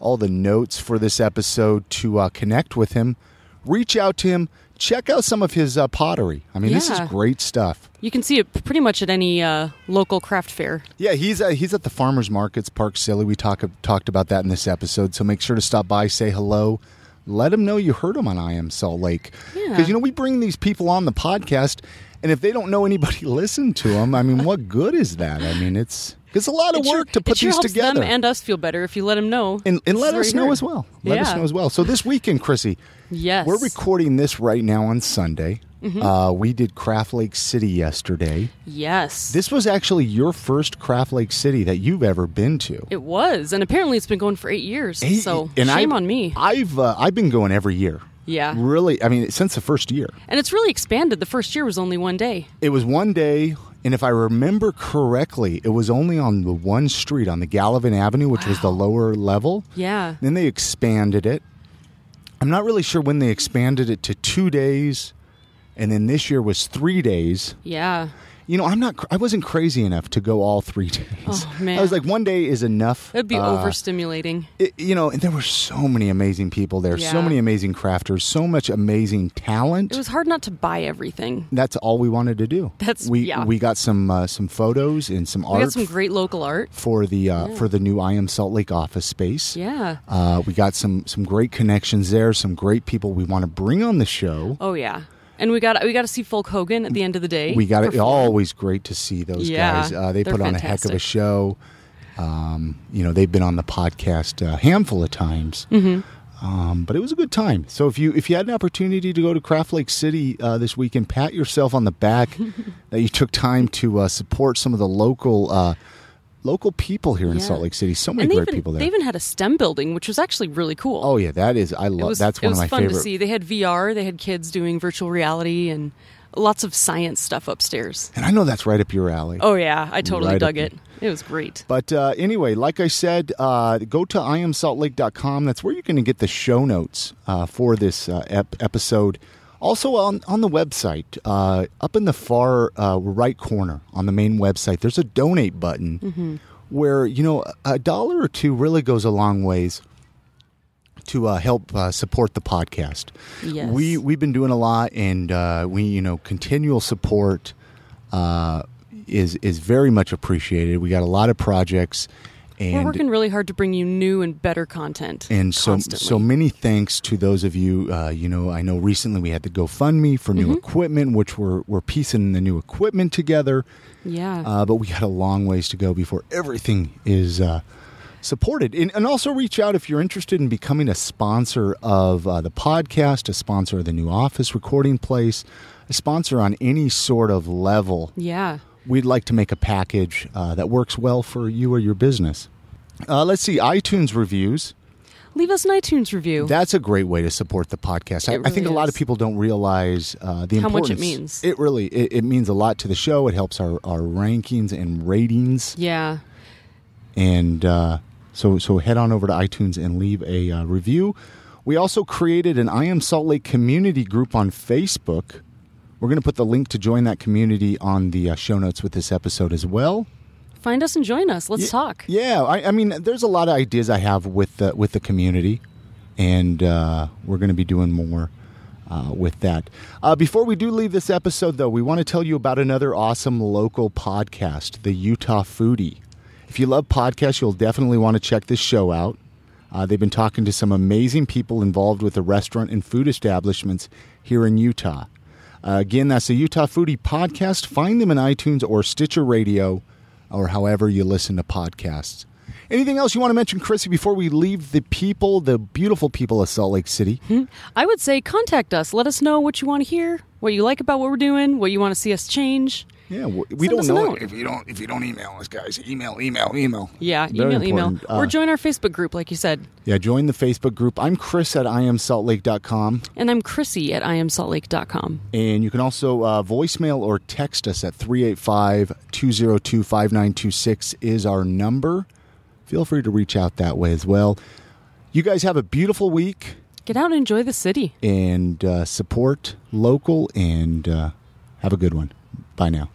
Speaker 2: all the notes for this episode to connect with him. Reach out to him. Check out some of his pottery. I mean, this is great stuff.
Speaker 3: You can see it pretty much at any local craft fair.
Speaker 2: Yeah, he's at the farmers markets, Park Silly. We talked about that in this episode. So make sure to stop by, say hello. Let them know you heard him on I Am Salt Lake. Because, we bring these people on the podcast, and if they don't know anybody listen to them, I mean, what good is that? I mean, it's a lot of work to put these together.
Speaker 3: It helps them and us feel better if you let them know.
Speaker 2: And let us know as well. Let us know as well. So this weekend, Chrissy, we're recording this right now on Sunday. We did Craft Lake City yesterday.
Speaker 3: Yes.
Speaker 2: This was actually your first Craft Lake City that you've ever been to.
Speaker 3: It was. And apparently it's been going for 8 years. So shame on me.
Speaker 2: I've been going every year.
Speaker 3: Yeah.
Speaker 2: Really, I mean, since the first year.
Speaker 3: And it's really expanded. The first year was only one day.
Speaker 2: It was one day, and if I remember correctly, it was only on the one street, on the Gallivan Avenue, which was the lower level.
Speaker 3: Yeah.
Speaker 2: Then they expanded it. I'm not really sure when they expanded it to 2 days, and then this year was 3 days.
Speaker 3: Yeah.
Speaker 2: I wasn't crazy enough to go all 3 days.
Speaker 3: Oh, man.
Speaker 2: I was like, one day is enough.
Speaker 3: It'd be overstimulating.
Speaker 2: And there were so many amazing people there, so many amazing crafters, so much amazing talent.
Speaker 3: It was hard not to buy everything.
Speaker 2: That's all we wanted to do. We got some photos and some art.
Speaker 3: We got some great local art
Speaker 2: for the new I Am Salt Lake office space.
Speaker 3: Yeah.
Speaker 2: We got some great connections there, some great people we want to bring on the show.
Speaker 3: Oh yeah. And we got to see Folk Hogan at the end of the day.
Speaker 2: We got it. Always great to see those guys. They put on a heck of a show. They've been on the podcast a handful of times. Mm-hmm. But it was a good time. So if you had an opportunity to go to Craft Lake City this weekend, pat yourself on the back that you took time to support some of the local people here in Salt Lake City. So many great people there.
Speaker 3: They even had a STEM building, which was actually really cool.
Speaker 2: Oh yeah, that's one of my favorite.
Speaker 3: It was fun to see. They had VR. They had kids doing virtual reality and lots of science stuff upstairs.
Speaker 2: And I know that's right up your alley.
Speaker 3: Oh yeah, I totally dug it. It was great.
Speaker 2: But anyway, like I said, go to iamsaltlake.com. That's where you're going to get the show notes for this episode. Also on the website, up in the far right corner on the main website, there's a donate button where, $1 or $2 really goes a long ways to help support the podcast.
Speaker 3: Yes.
Speaker 2: We've been doing a lot, and continual support is very much appreciated. We got a lot of projects. And
Speaker 3: we're working really hard to bring you new and better content.
Speaker 2: And so many thanks to those of you. I know recently we had the GoFundMe for new equipment, which we're piecing the new equipment together.
Speaker 3: Yeah.
Speaker 2: But we got a long ways to go before everything is supported. And also reach out if you're interested in becoming a sponsor of the podcast, a sponsor of the new office recording place, a sponsor on any sort of level.
Speaker 3: Yeah.
Speaker 2: We'd like to make a package that works well for you or your business. Let's see, iTunes reviews.
Speaker 3: Leave us an iTunes review.
Speaker 2: That's a great way to support the podcast. I think a lot of people don't realize the importance.
Speaker 3: How much it means.
Speaker 2: It really it means a lot to the show. It helps our rankings and ratings.
Speaker 3: Yeah.
Speaker 2: And so head on over to iTunes and leave a review. We also created an I Am Salt Lake community group on Facebook. We're going to put the link to join that community on the show notes with this episode as well.
Speaker 3: Find us and join us. Let's talk.
Speaker 2: Yeah, I mean, there's a lot of ideas I have with the community, and we're going to be doing more with that. Before we do leave this episode, though, we want to tell you about another awesome local podcast, The Utah Foodie. If you love podcasts, you'll definitely want to check this show out. They've been talking to some amazing people involved with the restaurant and food establishments here in Utah. Again, that's the Utah Foodie Podcast. Find them in iTunes or Stitcher Radio or however you listen to podcasts. Anything else you want to mention, Chrissy, before we leave the beautiful people of Salt Lake City?
Speaker 3: I would say contact us. Let us know what you want to hear, what you like about what we're doing, what you want to see us change.
Speaker 2: Yeah, we don't know if you don't email us, guys. Email.
Speaker 3: Yeah, email. Or join our Facebook group, like you said.
Speaker 2: Yeah, join the Facebook group. I'm Chris at iamsaltlake.com.
Speaker 3: And I'm Chrissy at iamsaltlake.com.
Speaker 2: And you can also voicemail or text us at 385-202-5926 is our number. Feel free to reach out that way as well. You guys have a beautiful week.
Speaker 3: Get out and enjoy the city.
Speaker 2: And support local and have a good one. Bye now.